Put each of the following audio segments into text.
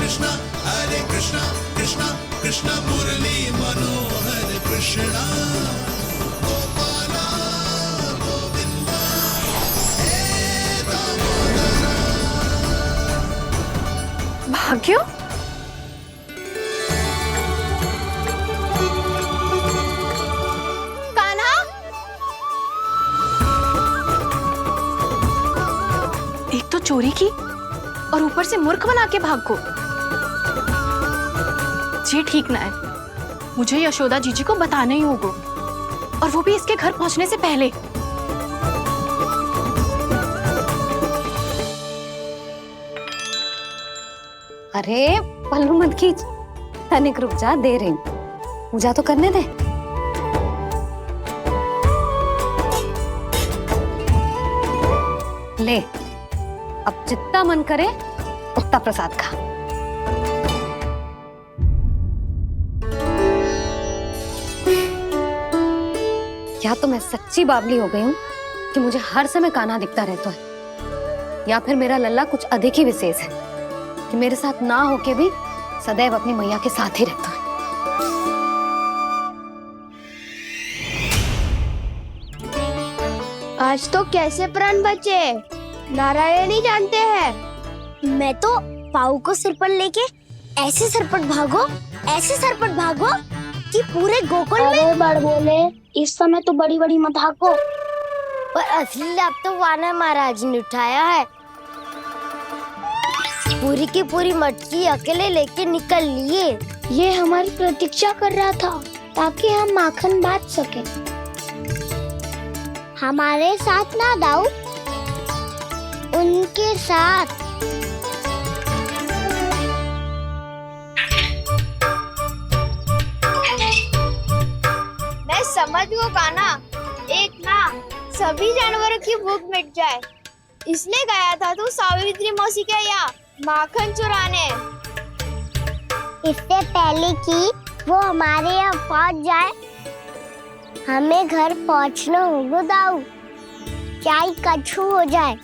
कृष्णा कृष्णा कृष्ण मुरली मनोहर कृष्णा गोपाला गोविंदा हे दामोदरा। भाग्य, कान्हा, एक तो चोरी की और ऊपर से मूर्ख बना के भाग को। ये ठीक ना है, मुझे यशोदा जीजी को बताना ही होगा, और वो भी इसके घर पहुंचने से पहले। अरे पल्लू मत खींच, तनिक रुक जा, दे रही हूँ, पूजा तो करने दे। ले, अब जितना मन करे उतना प्रसाद खा। या तो मैं सच्ची बावली हो गई हूँ कि मुझे हर समय कान्हा दिखता रहता है, या फिर मेरा लल्ला कुछ अधिक ही विशेष है कि मेरे साथ ना होके भी सदैव अपनी मैया के साथ ही रहता है। आज तो कैसे प्राण बचे, नारायण ही जानते हैं। मैं तो पाऊ को सिर पर लेके ऐसे सरपट भागो कि पूरे गोकुल में बड़ बोले। इस समय तो बड़ी बड़ी मत हाको, पर असली लाभ तो वानर महाराज ने उठाया है। पूरी की पूरी मटकी अकेले लेके निकल लिए। ये हमारी प्रतीक्षा कर रहा था ताकि हम माखन बांट सके। हमारे साथ ना दाऊ, उनके साथ। मैं समझ गो कान्हा, एक ना सभी जानवरों की भूख मिट जाए, इसलिए गया था तू सावित्री मौसी के यहाँ माखन चुराने। इससे पहले कि वो हमारे यहाँ पहुँच जाए, हमें घर पहुँचना होगा दाऊ, चाहे कछु हो जाए,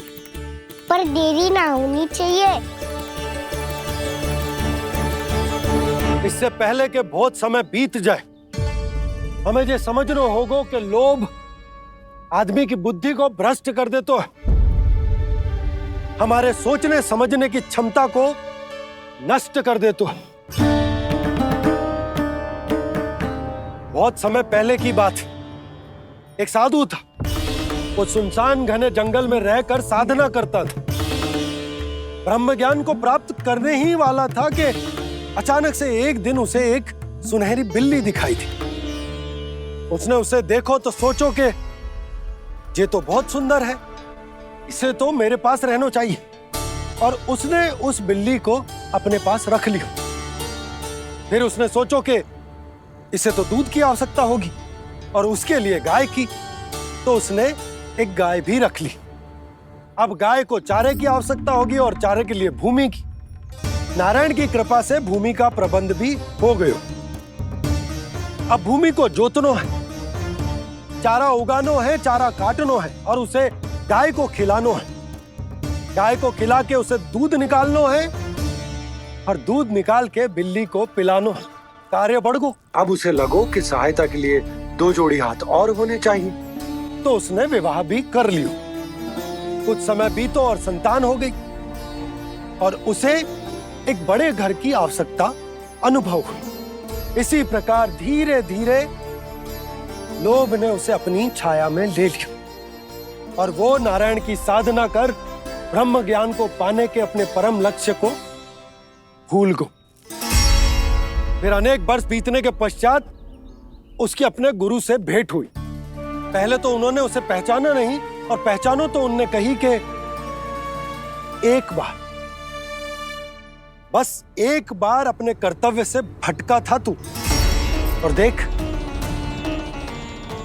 पर देरी ना होनी चाहिए। इससे पहले कि बहुत समय बीत जाए, हमें ये समझना होगा कि लोभ आदमी की बुद्धि को भ्रष्ट कर दे, तो हमारे सोचने समझने की क्षमता को नष्ट कर दे। तो बहुत समय पहले की बात, एक साधु था, वो सुनसान घने जंगल में रहकर साधना करता था। ब्रह्म ज्ञान को प्राप्त करने ही वाला था कि अचानक से एक दिन उसे एक सुनहरी बिल्ली दिखाई थी। उसने उसे देखो तो सोचो कि ये तो बहुत सुंदर है, इसे तो मेरे पास रहना चाहिए, और उसने उस बिल्ली को अपने पास रख लिया। फिर उसने सोचो कि इसे तो दूध की आवश्यकता होगी और उसके लिए गाय की, तो उसने एक गाय भी रख ली। अब गाय को चारे की आवश्यकता होगी और चारे के लिए भूमि की। नारायण की कृपा से भूमि का प्रबंध भी हो गयो। अब भूमि को जोतनो है, चारा उगानो है, चारा काटनो है, और उसे गाय को खिलानो है। गाय को खिला के उसे दूध निकालनो है, और दूध निकाल के बिल्ली को पिलानो है। कार्य बढ़ गो। अब उसे लगो कि सहायता के लिए 2 जोड़ी हाथ और होने चाहिए, तो उसने विवाह भी कर लियो। कुछ समय बीतो और संतान हो गई, और उसे एक बड़े घर की आवश्यकता अनुभव हुई। इसी प्रकार धीरे धीरे लोभ ने उसे अपनी छाया में ले लिया, और वो नारायण की साधना कर ब्रह्म ज्ञान को पाने के अपने परम लक्ष्य को भूल गो। फिर अनेक वर्ष बीतने के पश्चात उसकी अपने गुरु से भेंट हुई। पहले तो उन्होंने उसे पहचाना नहीं, और पहचानो तो उनने कही कि एक बार, बस एक बार अपने कर्तव्य से भटका था तू, और देख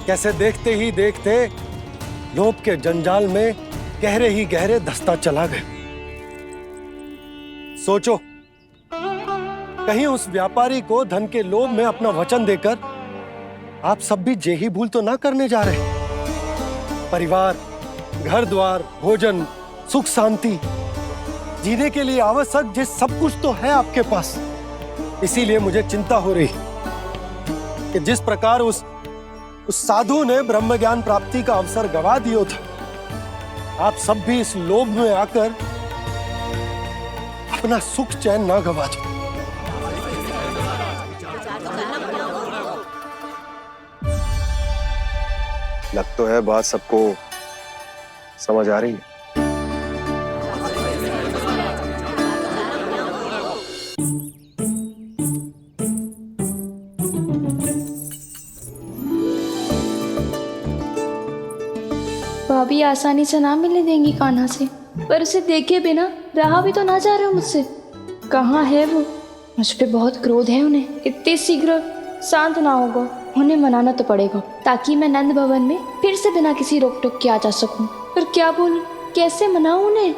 कैसे देखते ही देखते लोभ के जंजाल में गहरे ही गहरे धंसता चला गया। सोचो, कहीं उस व्यापारी को धन के लोभ में अपना वचन देकर आप सब भी जे ही भूल तो ना करने जा रहे। परिवार, घर द्वार, भोजन, सुख शांति, जीने के लिए आवश्यक जिस सब कुछ तो है आपके पास। इसीलिए मुझे चिंता हो रही कि जिस प्रकार उस साधु ने ब्रह्म ज्ञान प्राप्ति का अवसर गवा दिया था, आप सब भी इस लोभ में आकर अपना सुख चैन ना गवा दो। लग तो है बात सबको समझ आ रही है। भाभी आसानी से ना मिलने देंगी कान्हा से, पर उसे देखे बिना रहा भी तो ना जा रहा मुझसे। कहाँ है वो? मुझ पे बहुत क्रोध है उन्हें। इतने शीघ्र शांत ना होगा, उन्हें मनाना तो पड़ेगा ताकि मैं नंद भवन में फिर से बिना किसी रोक टोक के आ जा सकूं। पर क्या बोलूं, कैसे मनाऊं उन्हें?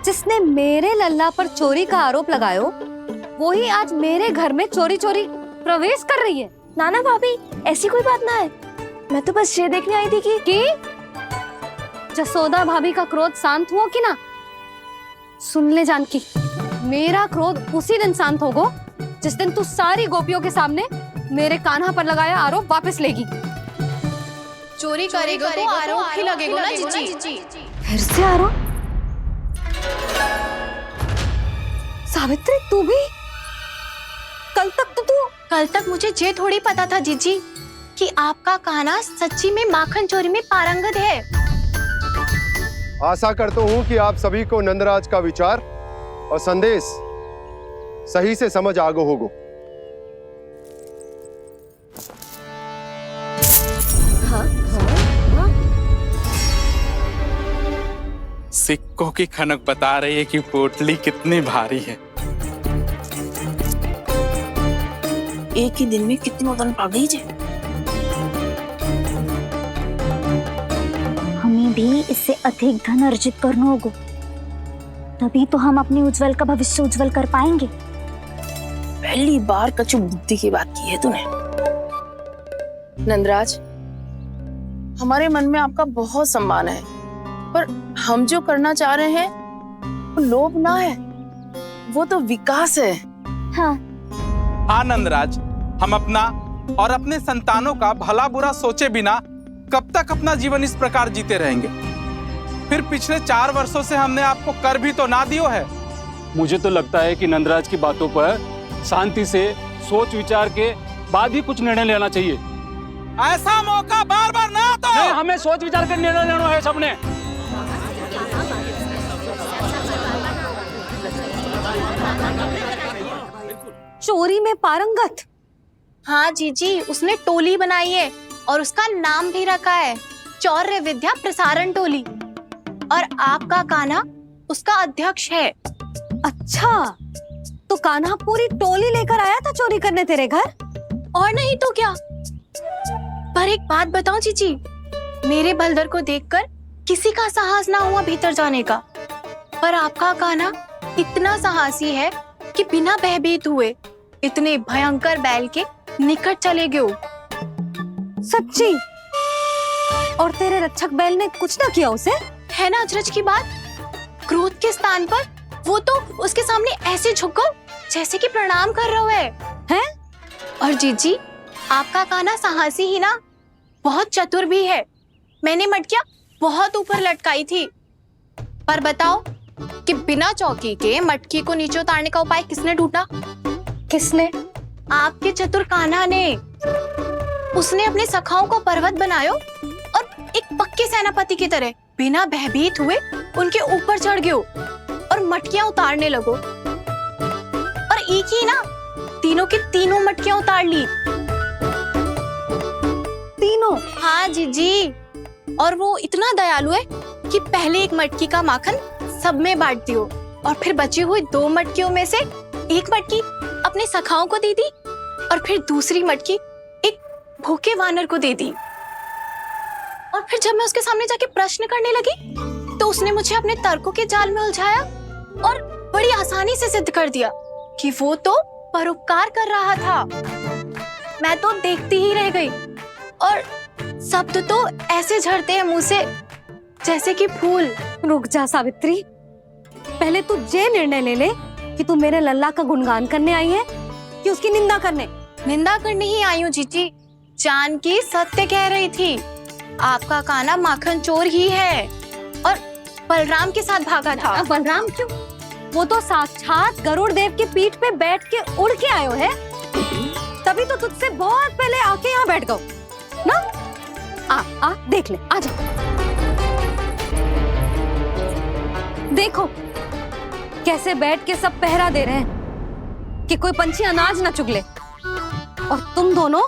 जिसने मेरे लल्ला पर चोरी का आरोप लगायो, वो ही आज मेरे घर में चोरी चोरी प्रवेश कर रही है। नाना भाभी, ऐसी कोई बात ना है। मैं तो बस ये देखने आई थी कि जसोदा भाभी का क्रोध शांत हुआ कि ना? सुन ले जानकी, मेरा क्रोध उसी दिन शांत होगा जिस दिन तू सारी गोपियों के सामने मेरे कान्हा पर लगाया आरोप वापस लेगी। चोरी करेगा तो आरोप ही लगेगा ना जीजी। फिर से आरोप? सावित्री, तू भी? कल तक मुझे ये थोड़ी पता था जीजी कि आपका कान्हा सच्ची में माखन चोरी में पारंगत है। आशा करता हूं कि आप सभी को नंदराज का विचार और संदेश सही से समझ आगो होगो। सिक्कों की खनक बता रही है कि पोटली कितनी भारी है। एक ही दिन में कितनी वजन पा गई जे। हमें भी इससे अधिक धन अर्जित करना होगा, तभी तो हम अपने उज्जवल का भविष्य उज्जवल कर पाएंगे। पहली बार कछु बुद्धि की बात की है तूने। नंदराज, हमारे मन में आपका बहुत सम्मान है, पर हम जो करना चाह रहे हैं वो लोभ ना है, वो तो विकास है। हाँ नंदराज, हम अपना और अपने संतानों का भला बुरा सोचे बिना कब तक अपना जीवन इस प्रकार जीते रहेंगे? फिर पिछले 4 वर्षों से हमने आपको कर भी तो ना दियो है। मुझे तो लगता है कि नंदराज की बातों पर शांति से सोच विचार के बाद ही कुछ निर्णय लेना चाहिए। ऐसा मौका बार बार ना आता। नहीं, हमें सोच विचार कर निर्णय लेना है सबने। चोरी में पारंगत? हाँ जीजी, उसने टोली बनाई है और उसका नाम भी रखा है चौर्य विद्या प्रसारण टोली, और आपका कान्हा उसका अध्यक्ष है। अच्छा, तो कान्हा पूरी टोली लेकर आया था चोरी करने तेरे घर? और नहीं तो क्या। पर एक बात बताऊं जीजी, मेरे बलदर को देखकर किसी का साहस ना हुआ भीतर जाने का, पर आपका कान्हा इतना साहसी है कि बिना भयभीत हुए इतने भयंकर बैल के निकट चले गए। सच्ची? और तेरे रक्षक बैल ने कुछ ना किया उसे? है ना अचरज की बात। क्रोध के स्थान पर वो तो उसके सामने ऐसे झुको जैसे कि प्रणाम कर रहा है। और जीजी, आपका कान्हा साहसी ही ना, बहुत चतुर भी है। मैंने मटकियां बहुत ऊपर लटकाई थी, पर बताओ कि बिना चौकी के मटकी को नीचे उतारने का उपाय किसने ढूंढा? किसने? आपके चतुर कान्हा ने। उसने अपने सखाओं को पर्वत बनायो और एक पक्के सेनापति की तरह बिना भयभीत हुए उनके ऊपर चढ़ गयो और मटकियां उतारने लगो। और एक ही ना, तीनों की तीनों मटकियां उतार ली। तीनों? हाँ जीजी, और वो इतना दयालु है कि पहले एक मटकी का माखन सब में बांट दियो और फिर बची हुई 2 मटकियों में से एक मटकी अपने सखाओं को दे दी और फिर दूसरी मटकी एक भूखे वानर को दे दी। और फिर जब मैं उसके सामने जाके प्रश्न करने लगी तो उसने मुझे अपने तर्कों के जाल में उलझाया और बड़ी आसानी से सिद्ध कर दिया कि वो तो परोपकार कर रहा था। मैं तो देखती ही रह गई और शब्द तो ऐसे झड़ते हैं मुंह से जैसे कि फूल। रुक जा सावित्री, पहले तू ये निर्णय ले ले कि तू मेरे लल्ला का गुणगान करने आई है कि उसकी निंदा करने। निंदा करने ही आई हूँ जीजी। जानकी सत्य कह रही थी, आपका कान्हा माखन चोर ही है और बलराम के साथ भागा था। बलराम क्यों? वो तो साक्षात गरुड़ देव की पीठ पे बैठ के उड़ के आयो है, तभी तो तुझसे बहुत पहले आके यहाँ बैठ गओ ना। आ देख ले, आ जा। देखो कैसे बैठ के सब पहरा दे रहे हैं कि कोई पंछी अनाज ना चुगले, और तुम दोनों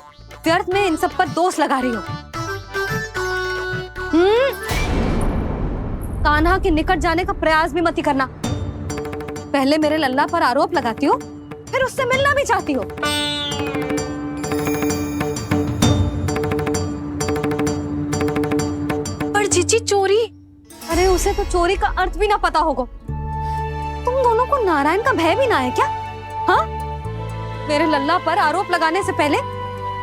व्यर्थ में इन सब पर दोष लगा रही हो। कान्हा के निकट जाने का प्रयास भी मत करना। पहले मेरे लल्ला पर आरोप लगाती हो, फिर उससे मिलना भी चाहती हो। पर जीजी चोरी, अरे उसे तो चोरी का अर्थ भी ना पता होगा। तुम दोनों को नारायण का भय भी ना है क्या? हाँ, मेरे लल्ला पर आरोप लगाने से पहले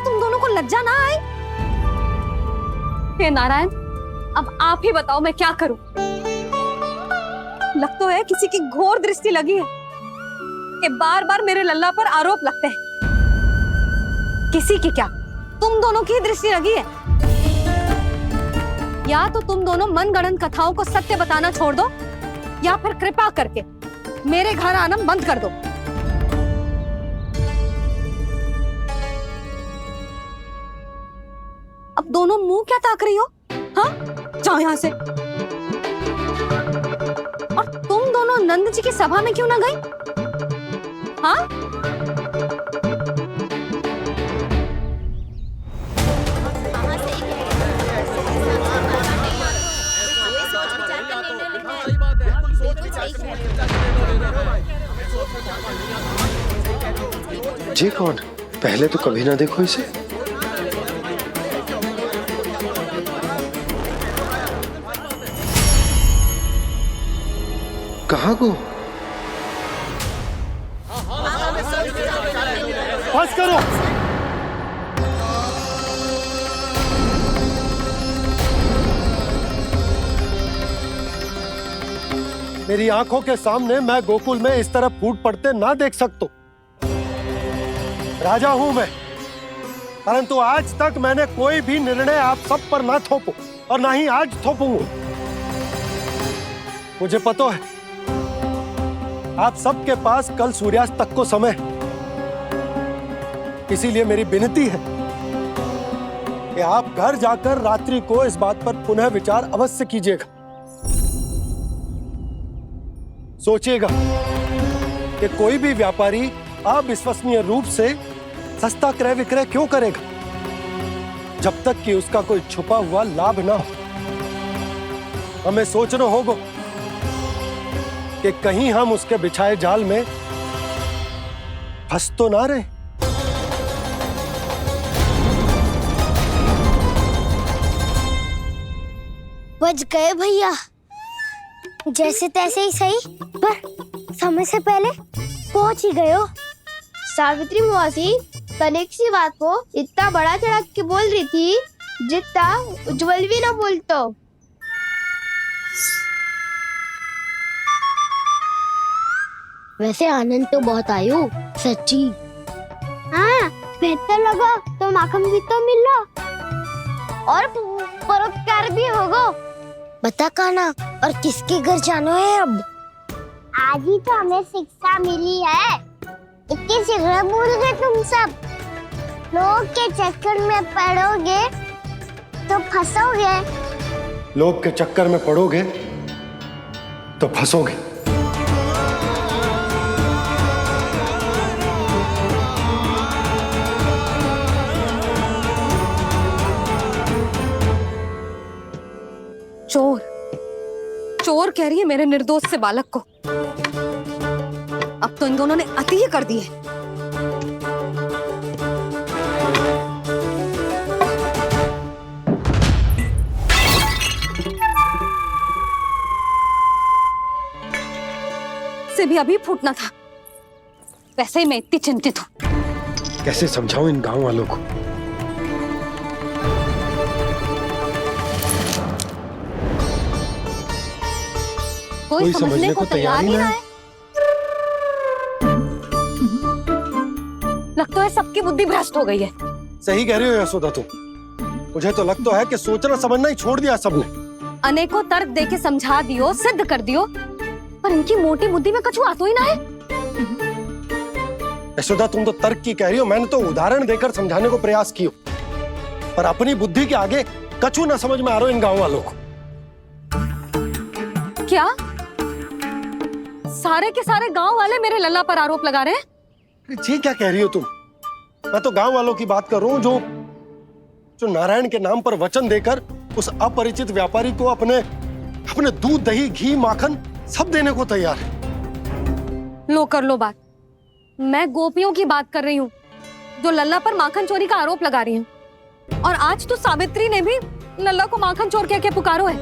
तुम दोनों को लज्जा ना आई? हे नारायण, अब आप ही बताओ मैं क्या करूं। लग तो है किसी की घोर दृष्टि लगी है कि बार बार मेरे लल्ला पर आरोप लगते हैं। किसी की क्या, तुम दोनों की दृष्टि लगी है। या तो तुम दोनों मनगढ़ंत कथाओं को सत्य बताना छोड़ दो, या फिर कृपा करके मेरे घर आना बंद कर दो। अब दोनों मुंह क्या ताक रही हो? हाँ, जाओ यहां से। और तुम दोनों नंद जी की सभा में क्यों ना गई? हाँ? जी कौन? पहले तो कभी ना देखो इसे। कहाँ को? बस करो। मेरी आंखों के सामने मैं गोकुल में इस तरह फूट पड़ते ना देख सकता। राजा हूं मैं, परंतु आज तक मैंने कोई भी निर्णय आप सब पर ना थोपो और ना ही आज थोपूंगा। मुझे पता है आप सबके पास कल सूर्यास्त तक को समय है, इसीलिए मेरी विनती है कि आप घर जाकर रात्रि को इस बात पर पुनः विचार अवश्य कीजिएगा। सोचिएगा कि कोई भी व्यापारी अविश्वसनीय रूप से सस्ता क्रय विक्रय क्यों करेगा जब तक कि उसका कोई छुपा हुआ लाभ ना हो। हमें सोचना होगा कि कहीं हम उसके बिछाए जाल में फंस तो ना रहे। बच गए भैया, जैसे तैसे ही सही, पर समय से पहले पहुंच ही गए हो। सावित्री मौसी तनिक सी बात को इतना बड़ा चढ़ा के बोल रही थी जितना उज्जवल भी ना बोलतो। वैसे आनंद तो बहुत आयो, सच्ची। हाँ, बेहतर लगा तो माखन भी तो मिला और परोपकार भी होगा। बता कान्हा, और किसके घर जाना है अब? आज ही तो हमें शिक्षा मिली है, इतनी शीघ्र भूल गए तुम सब। लोग के चक्कर में पड़ोगे तो फंसोगे। लोग के चक्कर में पड़ोगे तो फंसोगे। चोर, चोर कह रही है मेरे निर्दोष से बालक को। अब तो इन दोनों ने अति ही कर दी है। से भी अभी फूटना था। वैसे ही मैं इतनी चिंतित हूँ। कैसे समझाऊं इन गांव वालों को? कोई समझने को तैयार ही ना है। लगता है सबकी बुद्धि भ्रष्ट हो गई है। सही कह रही हो यशोदा तुम। मुझे तो लगता है कि सोचना समझना ही छोड़ दिया सबने। अनेकों तर्क देके समझा दियो, सिद्ध कर दियो, पर इनकी मोटी बुद्धि में कछु आता ही ना है। यशोदा तुम तो तर्क की कह रही हो, मैंने तो उदाहरण देकर समझाने को प्रयास किया, पर अपनी बुद्धि के आगे कछु ना समझ में आ रहा इन गांव वालों को। क्या सारे के सारे गांव वाले मेरे लल्ला पर आरोप लगा रहे हैं? जी क्या कह रही हो तुम? मैं तो गांव वालों की बात कर रहा हूँ जो नारायण के नाम पर वचन देकर उस अपरिचित व्यापारी को अपने दूध, दही, घी, माखन सब देने को तैयार है। लो कर लो बात। मैं गोपियों की बात कर रही हूँ जो लल्ला पर माखन चोरी का आरोप लगा रही हैं। और आज तो सावित्री ने भी लल्ला को माखन चोर कह के पुकारो है।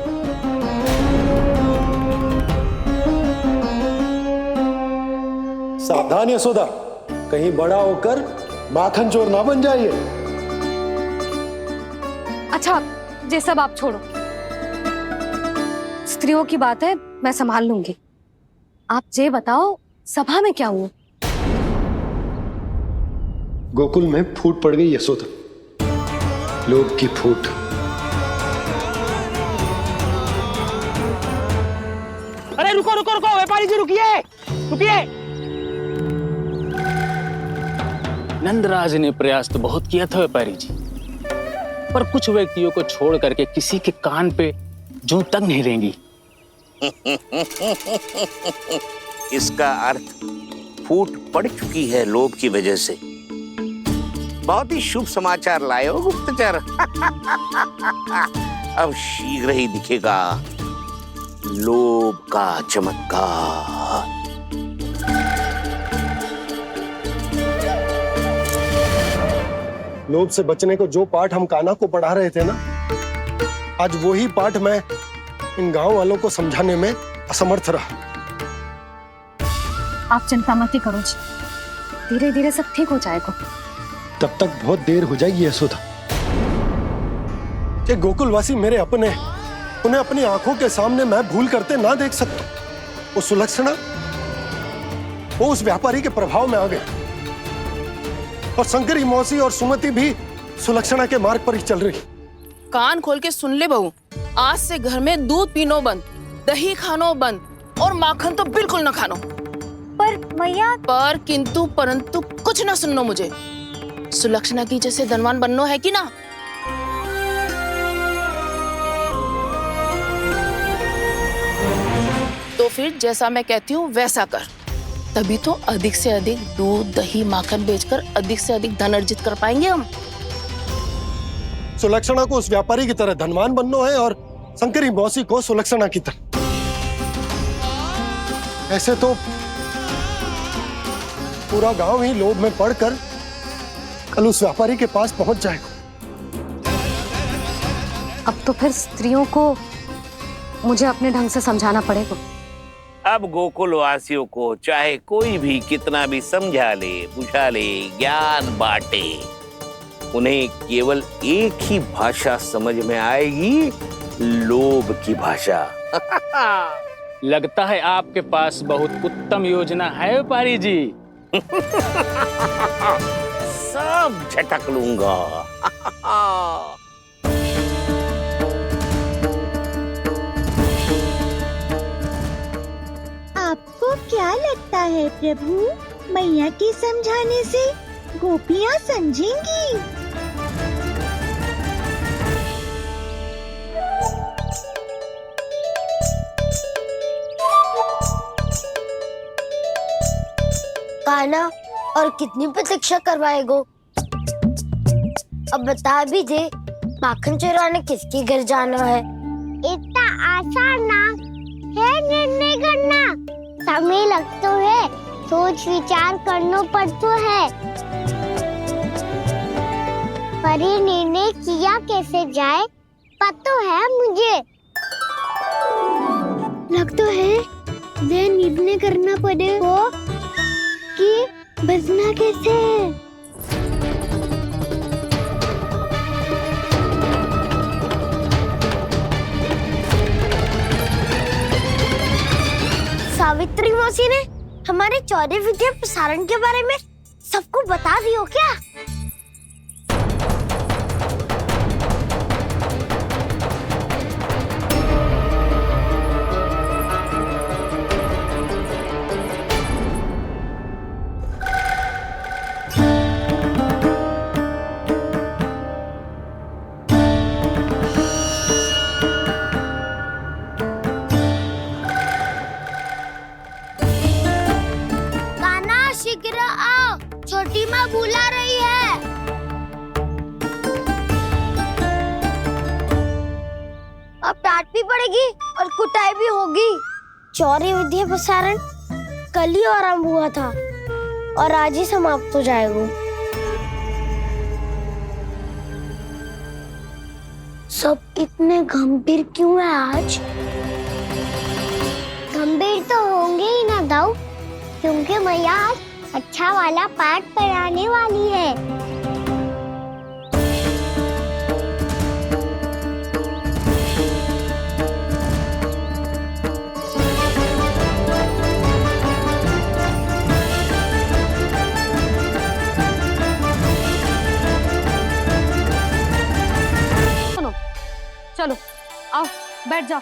सावधान यशोदा, कहीं बड़ा होकर माखन चोर ना बन जाइए। अच्छा, ये सब आप छोड़ो। स्त्रियों की बात है, मैं संभाल लूंगी। आप ये बताओ, सभा में क्या हुआ? गोकुल में फूट पड़ गई यशोदा, लोभ की फूट। अरे रुको रुको रुको, व्यापारी जी रुकिए रुकिए। नंदराज ने प्रयास तो बहुत किया था व्यापारी जी, पर कुछ व्यक्तियों को छोड़ करके किसी के कान पे जूं तक नहीं रेंगी। इसका अर्थ फूट पड़ चुकी है लोभ की वजह से। बहुत ही शुभ समाचार लाए हो गुप्तचर। अब शीघ्र ही दिखेगा लोभ का चमत्कार। लोभ से बचने को जो पाठ हम कान्हा को पढ़ा रहे थे ना, आज वही पाठ मैं इन गांव वालों को समझाने में असमर्थ रहा। आप चिंता मत करो जी, धीरे धीरे सब ठीक हो जाएगा। तब तक बहुत देर हो जाएगी यशोदा। ये गोकुलवासी मेरे अपने, उन्हें अपनी आंखों के सामने मैं भूल करते ना देख सकता। वो सुलक्षणा, वो उस व्यापारी के प्रभाव में आ गए, और शंकरी मौसी और सुमति भी सुलक्षणा के मार्ग पर ही चल रही। कान खोल के सुन ले बहू, आज से घर में दूध पीनो बंद, दही खानो बंद, और माखन तो बिल्कुल न खानो। पर मैया, पर किंतु परंतु कुछ ना सुननो मुझे। सुलक्षणा की जैसे धनवान बननो है कि ना? तो फिर जैसा मैं कहती हूँ वैसा कर, तभी तो अधिक से अधिक दूध, दही, माखन बेचकर अधिक से अधिक धन अर्जित कर पाएंगे हम। सुलक्षणा को उस व्यापारी की तरह धनवान बनना है और शंकरी मौसी को सुलक्षणा की तरह। ऐसे तो पूरा गांव ही लोभ में पड़कर कल उस व्यापारी के पास पहुंच जाएगा। अब तो फिर स्त्रियों को मुझे अपने ढंग से समझाना पड़ेगा। अब गोकुल वासियों को चाहे कोई भी कितना भी समझा ले, बुझा ले, ज्ञान बांटे, उन्हें केवल एक ही भाषा समझ में आएगी, लोभ की भाषा। लगता है आपके पास बहुत उत्तम योजना है व्यापारी जी। सब झटक लूंगा। आपको क्या लगता है प्रभु, मैया के समझाने से गोपियाँ समझेंगी? कान्हा, और कितनी प्रतीक्षा करवाएगो? अब बता भी दे, माखन चुराने किसके घर जाना है? इतना आसान ना है निर्णय करना। समय लगता है, सोच विचार करना पड़ता है, पर ये निर्णय किया कैसे जाए पता है मुझे। लगता है ये निर्णय करना पड़ेगा कि बचना कैसे है। सावित्री मौसी ने हमारे 14 विद्या प्रसारण के बारे में सबको बता दियो क्या? शीघ्र आओ, छोटी माँ बुला रही है। अब डांट भी पड़ेगी और कुटाई भी होगी। चौरी विद्या प्रसारण कल ही आरंभ हुआ था और आज ही समाप्त हो जाएगा। सब इतने गंभीर क्यों है आज? गंभीर तो होंगे ही ना दाऊ, क्योंकि मैया आज अच्छा वाला पाठ पढ़ाने वाली है। सुनो, चलो आओ बैठ जाओ।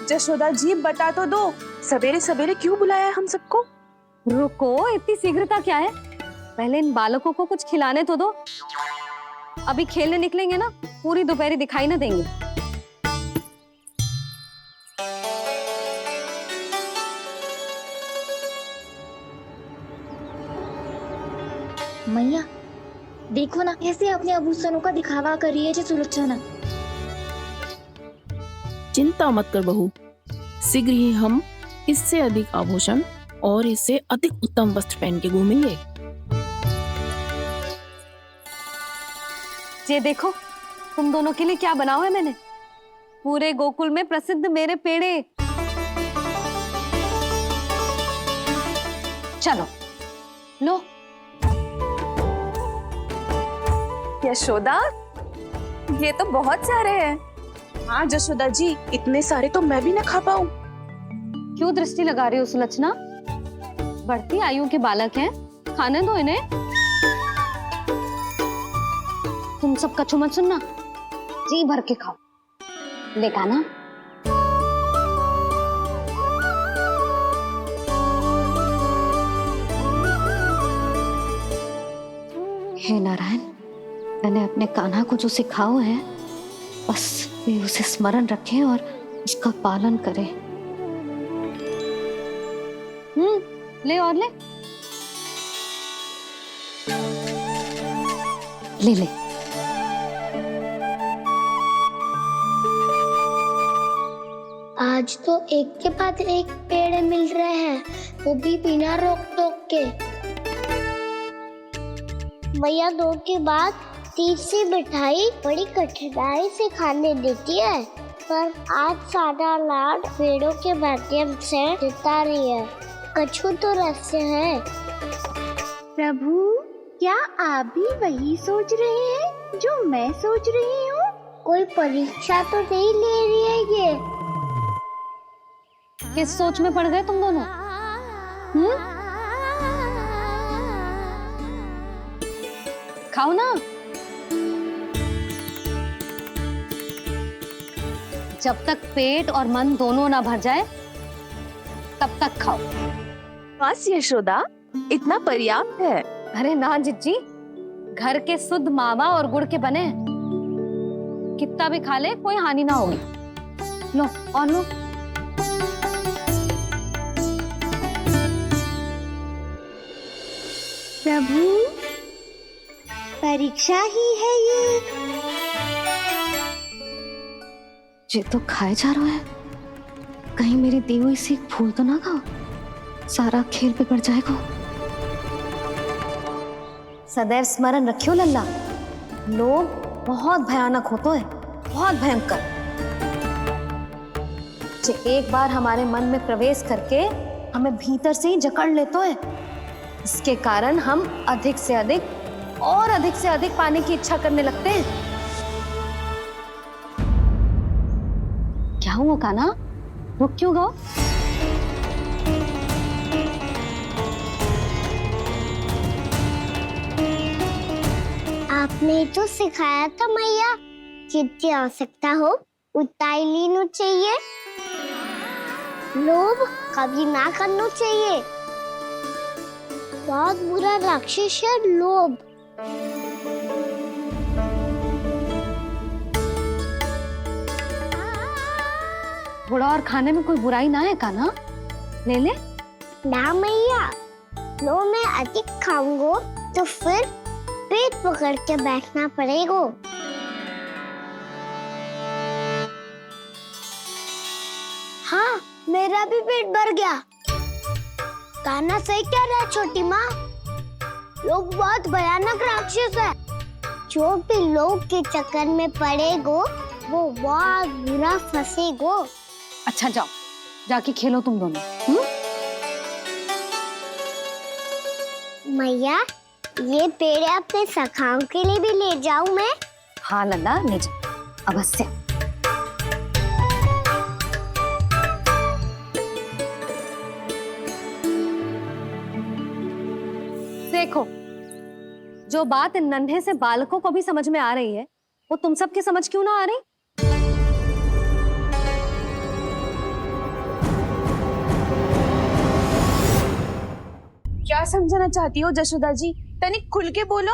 जशोदा जी बता तो दो, सवेरे सवेरे क्यों बुलाया है हम सबको? रुको, इतनी शीघ्रता क्या है? पहले इन बालकों को कुछ खिलाने तो दो। अभी खेलने निकलेंगे ना, पूरी दोपहर दिखाई ना देंगे। मैया देखो ना, कैसे अपने आभूषणों का दिखावा कर रही है जी सुलोचना। चिंता मत कर बहू, शीघ्र ही हम इससे अधिक आभूषण और इससे अधिक उत्तम वस्त्र पहन के घूमेंगे। ये देखो, तुम दोनों के लिए क्या बनाओ है मैंने। पूरे गोकुल में प्रसिद्ध मेरे पेड़े। चलो लो। यशोदा, ये तो बहुत सारे हैं। हाँ जशोदा जी, इतने सारे तो मैं भी ना खा पाऊं। क्यों दृष्टि लगा रही हो सुलक्षणा? बढ़ती आयु के बालक हैं, खाने दो इन्हें। तुम सब कछु मत सुनना, जी भर के खाओ। देखा ना? हे नारायण, मैंने अपने कान्हा को जो सिखाओ है, बस वे उसे स्मरण रखें और उसका पालन करें। ले और ले ले ले। आज तो एक के बाद एक पेड़ मिल रहे हैं, वो भी बिना रोक टोक के। मैया 2 के बाद तीसरी मिठाई बड़ी कठिनाई से खाने देती है, पर आज सादा लाड पेड़ों के माध्यम से जिता रही है। कछु तो रहस्य है। प्रभु, क्या आप भी वही सोच रहे हैं जो मैं सोच रही हूँ? कोई परीक्षा तो नहीं ले रही है ये? किस सोच में पड़ गए तुम दोनों? खाओ ना। जब तक पेट और मन दोनों ना भर जाए तब तक खाओ। बस यशोदा, इतना पर्याप्त है। अरे ना जिज्जी, घर के शुद्ध मावा और गुड़ के बने, कितना भी खा ले कोई हानि ना होगी। लो और लो। प्रभु, परीक्षा ही है ये तो खाए जा रहा है। कहीं मेरी दी हुई सीख भूल तो ना खाओ, सारा खेल बिगड़ जाएगा। सदैव स्मरण रखियो लल्ला, लोग बहुत भयानक होते हैं, बहुत भयंकर। जो एक बार हमारे मन में प्रवेश करके हमें भीतर से ही जकड़ लेते हैं, इसके कारण हम अधिक से अधिक पाने की इच्छा करने लगते हैं। क्या हुआ कान्हा, रुक क्यों गए? आपने तो सिखाया था मैया, जितनी आवश्यकता हो उतना ही लेना चाहिए, लोभ कभी ना करना चाहिए। बहुत बुरा राक्षस है लोभ। थोड़ा और खाने में कोई बुराई ना है कान्हा, ले ले। ना मैया, लो मैं अधिक खाऊंगा तो फिर पेट पकड़ के बैठना पड़ेगा। हाँ, मेरा भी पेट भर गया। कान्हा सही कह रहा है छोटी माँ, लोग बहुत भयानक राक्षस है। जो भी लोग के चक्कर में पड़ेगो वो बहुत बुरा फंसेगो। अच्छा जाओ, जाके खेलो तुम दोनों। मैया, ये पेड़ अपने सखाओं के लिए भी ले जाऊं मैं? हाँ लल्ला, ले जा, अवश्य। देखो, जो बात इन नन्हे से बालकों को भी समझ में आ रही है, वो तुम सबकी समझ क्यों ना आ रही? क्या समझाना चाहती हो जशोदा जी, तनिक खुल के बोलो।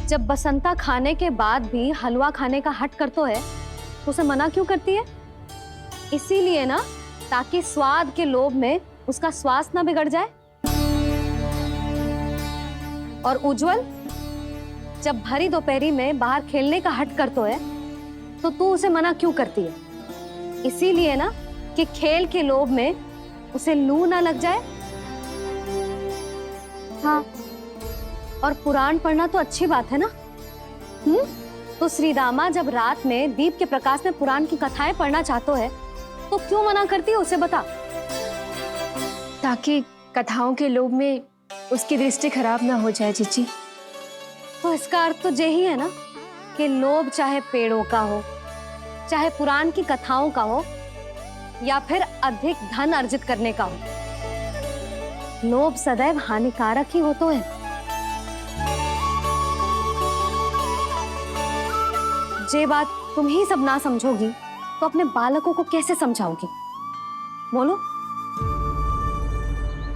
जब बसंता खाने के बाद भी हलवा खाने का हट करतो है तो उसे मना क्यों करती है? इसीलिए ना, ताकि स्वाद के लोभ में उसका स्वास्थ्य ना बिगड़ जाए। और उज्जवल, जब भरी दोपहरी में बाहर खेलने का हट करतो है तो तू उसे मना क्यों करती है? इसीलिए ना कि खेल के लोभ में उसे लू ना लग जाए। हाँ, और पुराण पढ़ना तो अच्छी बात है ना। तो श्री रामा जब रात में दीप के प्रकाश में पुराण की कथाएं पढ़ना चाहते है तो क्यों मना करती है, उसे बता। ताकि कथाओं के लोभ में उसकी दृष्टि खराब ना हो जाए जीजी। तो इसका अर्थ तो यही है ना कि लोभ चाहे पेड़ों का हो, चाहे पुराण की कथाओं का हो, या फिर अधिक धन अर्जित करने का हो, लोभ सदैव हानिकारक ही होता है। जे बात तुम ही सब ना समझोगी तो अपने बालकों को कैसे समझाओगी? बोलो।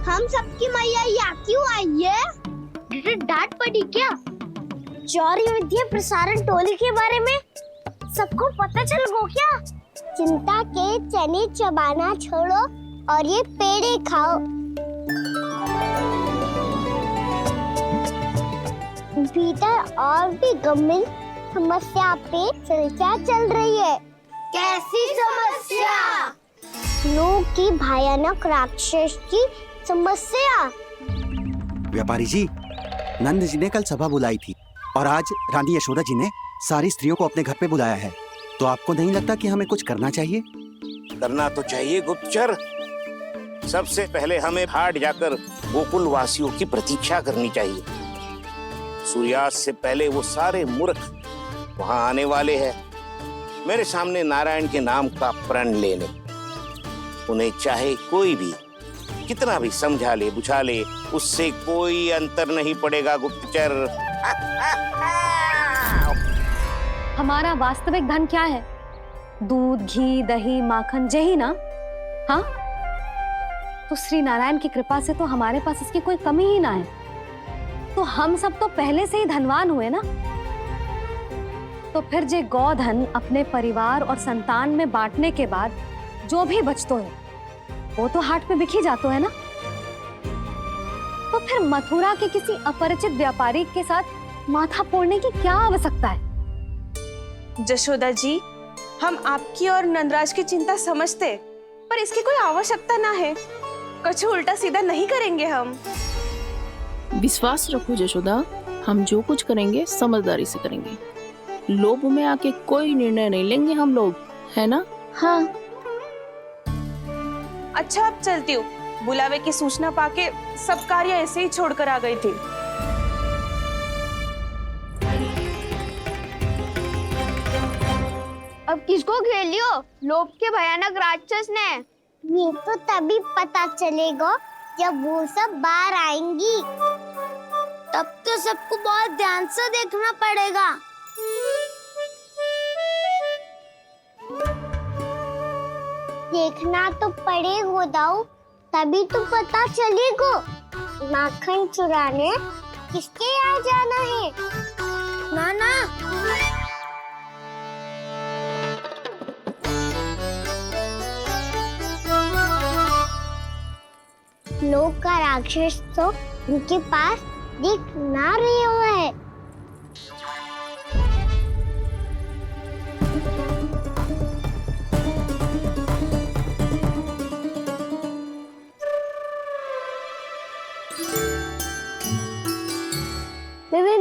हम सबकी मैया यहाँ क्यों आई है? डांट पड़ी क्या? चौरी विद्या प्रसारण टोली के बारे में सबको पता चल गो क्या? चिंता के चने चबाना छोड़ो और ये पेड़े खाओ। भीतर और भी गंभीर समस्या पे चर्चा चल रही है। कैसी समस्या? लोग की भयानक राक्षस की समस्या। व्यापारी जी, नंद जी ने कल सभा बुलाई थी और आज रानी यशोदा जी ने सारी स्त्रियों को अपने घर पे बुलाया है। तो आपको नहीं लगता कि हमें कुछ करना चाहिए? करना तो चाहिए गुप्तचर। सबसे पहले हमें हाट जाकर गोकुल वासियों की प्रतीक्षा करनी चाहिए। सूर्यास्त से पहले वो सारे मूर्ख वहां आने वाले हैं, मेरे सामने नारायण के नाम का प्रण लेने। उन्हें चाहे कोई भी कितना भी समझा ले बुझा ले, उससे कोई अंतर नहीं पड़ेगा गुप्तचर। हमारा वास्तविक धन क्या है? दूध, घी, दही, माखन, यही ना? हाँ, तो श्री नारायण की कृपा से तो हमारे पास इसकी कोई कमी ही ना है। तो हम सब तो पहले से ही धनवान हुए ना। तो फिर जे गोधन अपने परिवार और संतान में बांटने के बाद जो भी बचतो है वो तो हाट पे बिखी जातो है ना। तो फिर मथुरा के किसी अपरिचित व्यापारी के साथ माथा फोड़ने की क्या आवश्यकता है? जशोदा जी, हम आपकी और नंदराज की चिंता समझते, पर इसकी कोई आवश्यकता ना है। कुछ उल्टा सीधा नहीं करेंगे हम। विश्वास रखो यशोदा, हम जो कुछ करेंगे समझदारी से करेंगे। लोभ में आके कोई निर्णय नहीं लेंगे हम लोग, है ना? हाँ। अच्छा, अब चलती हूँ। बुलावे की सूचना पाके सब कार्य ऐसे ही छोड़कर आ गई थी। अब किसको घेर लियो? लोभ के भयानक राक्षस ने। ये तो तभी पता चलेगा जब वो सब बाहर आएंगी। तब तो सबको बहुत ध्यान से देखना पड़ेगा। देखना तो पड़ेगा दाऊ, तभी तो पता चलेगा माखन चुराने किसके यहाँ जाना है। नाना, लोग का राक्षस तो उनके पास दिख ना रहे हुए है।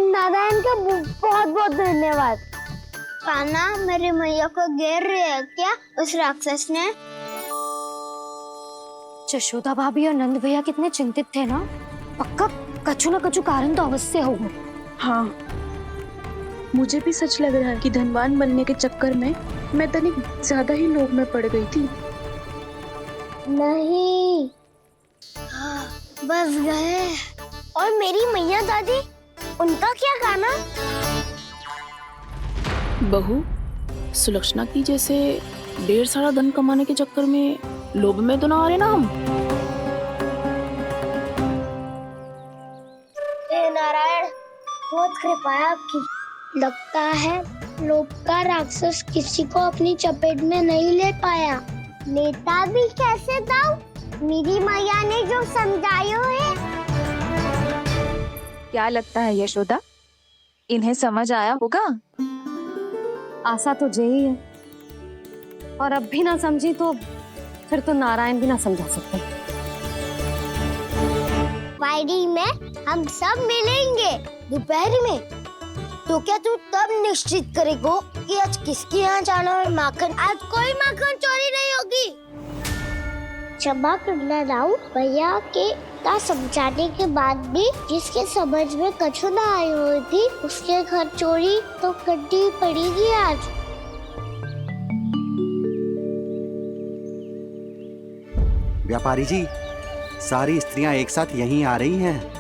नारायण का बहुत बहुत धन्यवाद। कान्हा, मेरी मैया को घेर रहे है क्या उस राक्षस ने? यशोदा भाभी और नंद भैया कितने चिंतित थे ना। पक्का कछु ना कछु कारण तो अवश्य होगा। हाँ, मुझे भी सच लग रहा है कि धनवान बनने के चक्कर में मैं तनिक ज्यादा ही लोभ में पड़ गई थी। नहीं, बस गए। और मेरी मैया दादी, उनका क्या गाना? बहू, सुलक्षणा की जैसे ढेर सारा धन कमाने के चक्कर में लोभ में तो ना आ रहे ना हम। हे नारायण, बहुत कृपा है आपकी। लगता है लोभ का राक्षस किसी को अपनी चपेट में नहीं ले पाया। लेता भी कैसे दाऊ? मेरी मैया ने जो समझायो है। क्या लगता है यशोदा, इन्हें समझ आया होगा? आशा तो यही है, और अब भी ना समझी तो फिर तो नारायण भी ना समझा सकते। पायरी में हम सब मिलेंगे दोपहर में। तो क्या तू तब निश्चित करेगो कि आज किसके यहाँ जाना है माखन? आज कोई माखन चोरी नहीं होगी। क्षमा करना राव, भैया के का समझाने के बाद भी जिसके समझ में कछु ना आई हुई थी उसके घर चोरी तो करनी पड़ेगी आज। व्यापारी जी, सारी स्त्रियां एक साथ यहीं आ रही हैं।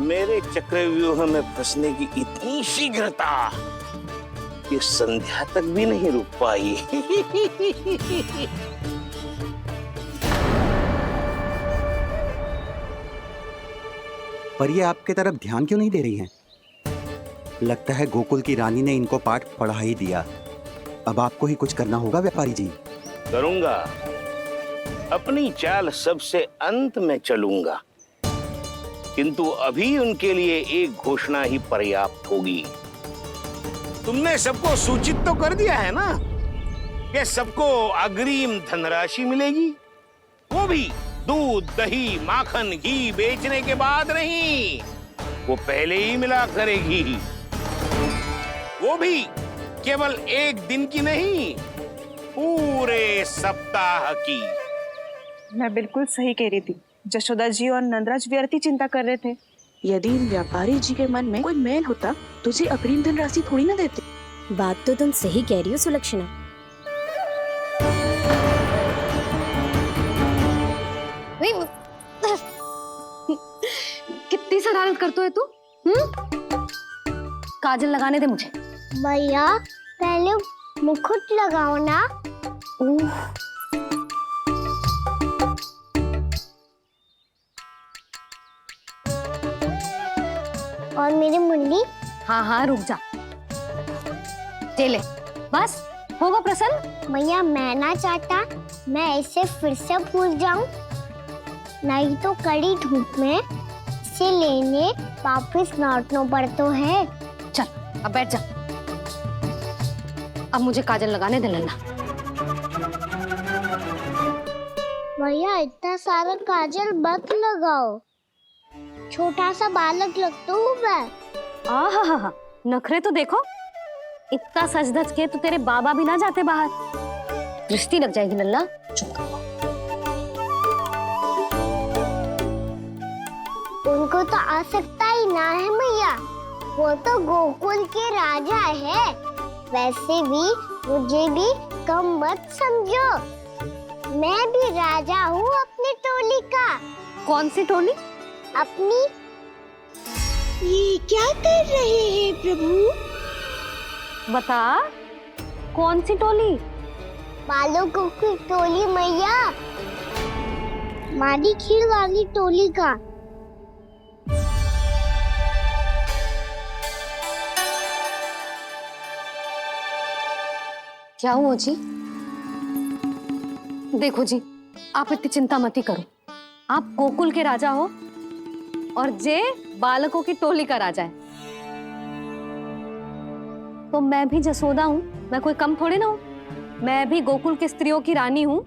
मेरे चक्रव्यूह में फंसने की इतनी शीघ्रता कि संध्या तक भी नहीं रुक पाई। पर ये आपके तरफ ध्यान क्यों नहीं दे रही हैं? लगता है गोकुल की रानी ने इनको पाठ पढ़ा ही दिया। अब आपको ही कुछ करना होगा व्यापारी जी। करूंगा, अपनी चाल सबसे अंत में चलूंगा, किंतु अभी उनके लिए एक घोषणा ही पर्याप्त होगी। तुमने सबको सूचित तो कर दिया है ना कि सबको अग्रिम धनराशि मिलेगी, वो भी दूध, दही, माखन, घी बेचने के बाद नहीं, वो पहले ही मिला करेगी। वो भी केवल एक दिन की नहीं, पूरे सप्ताह की। मैं बिल्कुल सही कह रही थी। यशोदा जी और नंदराज व्यर्थ ही चिंता कर रहे थे। यदि व्यापारी जी के मन में कोई मैल होता तो जी अग्रिम धनराशि थोड़ी ना देते। बात तो तुम सही कह रही हो सुलक्षणा। कितनी शरारत करते हो तू? काजल लगाने दे मुझे। भैया, पहले मुकुट लगाओ ना। और मेरी मुन्नी? हाँ हाँ, रुक जा। ले, बस होगा प्रसन्न। भैया, मैं ना चाहता मैं ऐसे फिर से भूल जाऊं, नहीं तो कड़ी धूप में इसे लेने वापस लौटना पड़ता है। चल, अब बैठ जा। अब मुझे काजल लगाने दे लल्ला। भैया इतना सारा काजल मत लगाओ, छोटा सा बालक लगता हूँ मैं। आहा, नखरे तो देखो, इतना सज धज के तो तेरे बाबा भी ना जाते बाहर, दृष्टि लग जाएगी लल्ला। चुप करो। उनको तो आ सकता ही ना है मैया, वो तो गोकुल के राजा है। वैसे भी मुझे भी कम मत समझो, मैं भी राजा हूँ अपनी टोली का। कौन सी टोली? अपनी। ये क्या कर रहे हैं प्रभु? बता, कौन सी टोली? बालकों की टोली मैया, मारी खीर वाली टोली का। क्या हुआ जी? देखो जी, आप इतनी चिंता मत करो, आप गोकुल के राजा हो और जे बालकों की टोली का राजा है, तो मैं भी जसोदा हूँ, मैं कोई कम थोड़े ना हूँ, मैं भी गोकुल के स्त्रियों की रानी हूँ।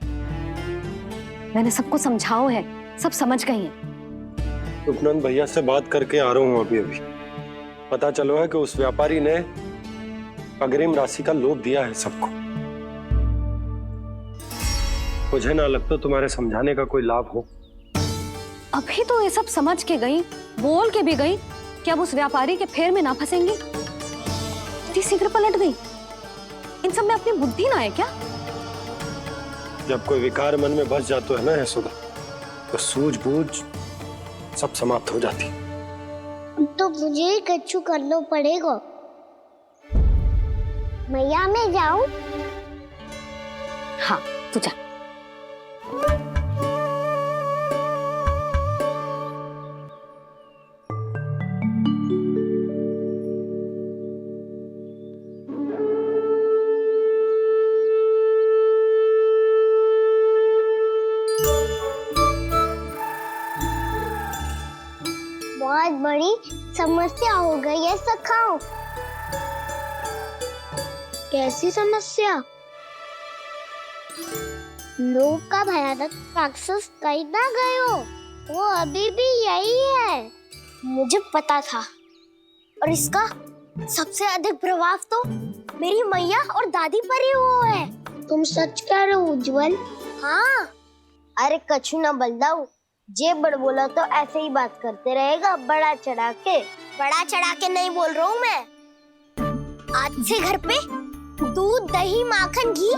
मैंने सबको समझाओ है, सब समझ गई हैं। उपनंद भैया से बात करके आ रहा हूँ अभी। पता चलो है कि उस व्यापारी ने अग्रिम राशि का लोभ दिया है सबको। मुझे ना लगता तुम्हारे समझाने का कोई लाभ हो। अभी तो ये सब समझ के गई, बोल के भी गई कि अब उस व्यापारी के फेर में ना फंसेंगी। इतनी शीघ्र पलट गई, इन सब में अपनी बुद्धि ना है क्या? जब कोई विकार मन में बस जाता है ना यशोदा, तो सूझबूझ सब समाप्त हो जाती। तो मुझे ही कच्चू करना पड़ेगा। मैया मैं जाऊं? हाँ तू जा। बहुत बड़ी समस्या हो गई है सखाओ। कैसी समस्या? लोक का भयानक राक्षस कहीं ना गयो, वो अभी भी यही है। मुझे पता था, और इसका सबसे अधिक प्रभाव तो मेरी मैया और दादी पर ही हुआ है। तुम सच कह रहे हो उज्जवल? हाँ। अरे कछु ना बलदाऊ, जे बड़ बोला तो ऐसे ही बात करते रहेगा बड़ा चढ़ा के। बड़ा चढ़ा के नहीं बोल रहा हूँ मैं। आज से घर पे दूध दही माखन घी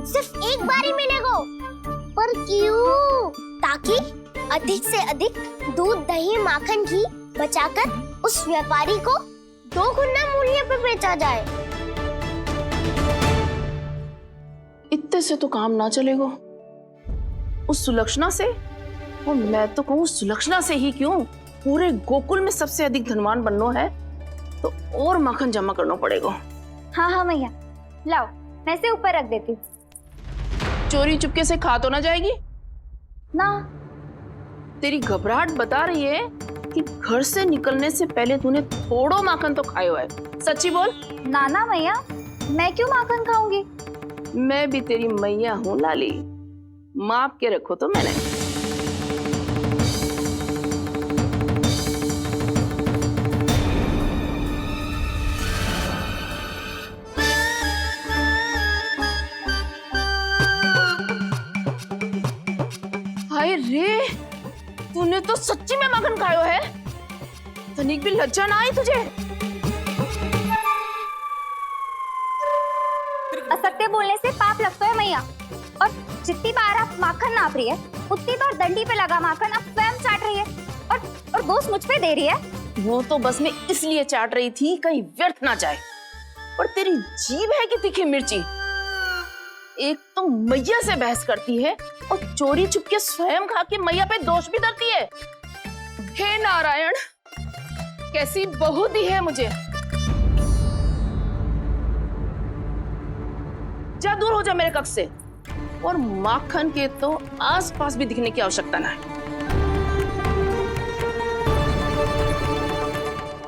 सिर्फ एक बार ही मिलेगा। पर क्यों? ताकि अधिक से अधिक दूध दही माखन घी बचाकर उस व्यापारी को 2 गुना मूल्य पे बेचा जाए। इतने से तो काम ना चलेगा। उस सुलक्षणा से, और मैं तो कहूँ सुलक्षणा से ही क्यों, पूरे गोकुल में सबसे अधिक धनवान बनना है तो और माखन जमा करना पड़ेगा। हाँ हाँ मैया, लाओ मैं इसे ऊपर रख देती हूँ। चोरी चुपके से खा तो ना जाएगी ना? तेरी घबराहट बता रही है कि घर से निकलने से पहले तूने थोड़ो माखन तो खाया है। सच्ची बोल। ना ना मैया, मैं क्यों माखन खाऊंगी? मैं भी तेरी मैया हूँ लाली, माप के रखो तो मैंने। हाय रे, तूने तो सच्ची में माखन खायो है। तनिक भी लज्जा ना आई तुझे? असत्य बोलने से पाप लगता है मैया, और जितनी बार आप माखन नाप रही है उतनी बार डंडी पे लगा माखन आप स्वयं चाट रही है, और दोष मुझ पे दे रही है। वो तो बस मैं इसलिए चाट रही थी कहीं व्यर्थ ना जाए। और तेरी जीभ है कि तीखी मिर्ची। एक तो मैया से बहस करती है और चोरी चुपके स्वयं खा के मैया पे दोष भी धरती है। हे नारायण, कैसी बहू दी है मुझे। जा दूर हो जा मेरे कक्ष से, और माखन के तो आसपास भी दिखने की आवश्यकता ना है।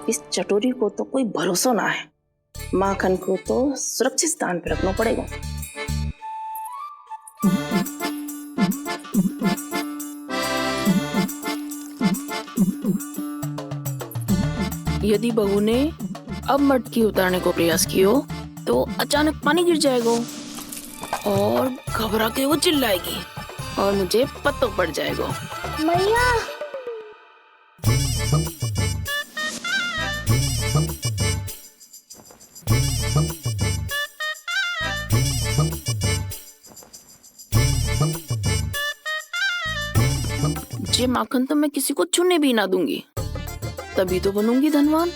इस चटोरी को तो कोई भरोसा ना है। माखन को तो सुरक्षित स्थान पर रखना पड़ेगा। यदि बहू ने अब मटकी उतारने को प्रयास किया तो अचानक पानी गिर जाएगा और घबरा के वो चिल्लाएगी और मुझे पता पड़ जाएगा। मैया ये माखन तो मैं किसी को छूने भी ना दूंगी, तभी तो बनूंगी धनवान,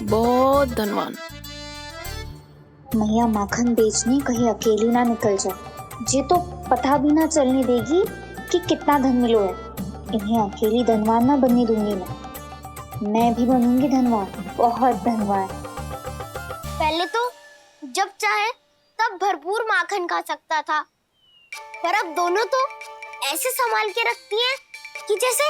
बहुत धनवान। मैया माखन बेचने कहीं अकेली ना निकल जाए। ये तो पता भी ना चलने देगी कि कितना धन मिलो है। इन्हें अकेली धनवान ना बनने दूंगी मैं भी बनूंगी धनवान, बहुत धनवान। पहले तो जब चाहे तब भरपूर माखन खा सकता था, पर अब दोनों तो ऐसे संभाल के रखती हैं कि जैसे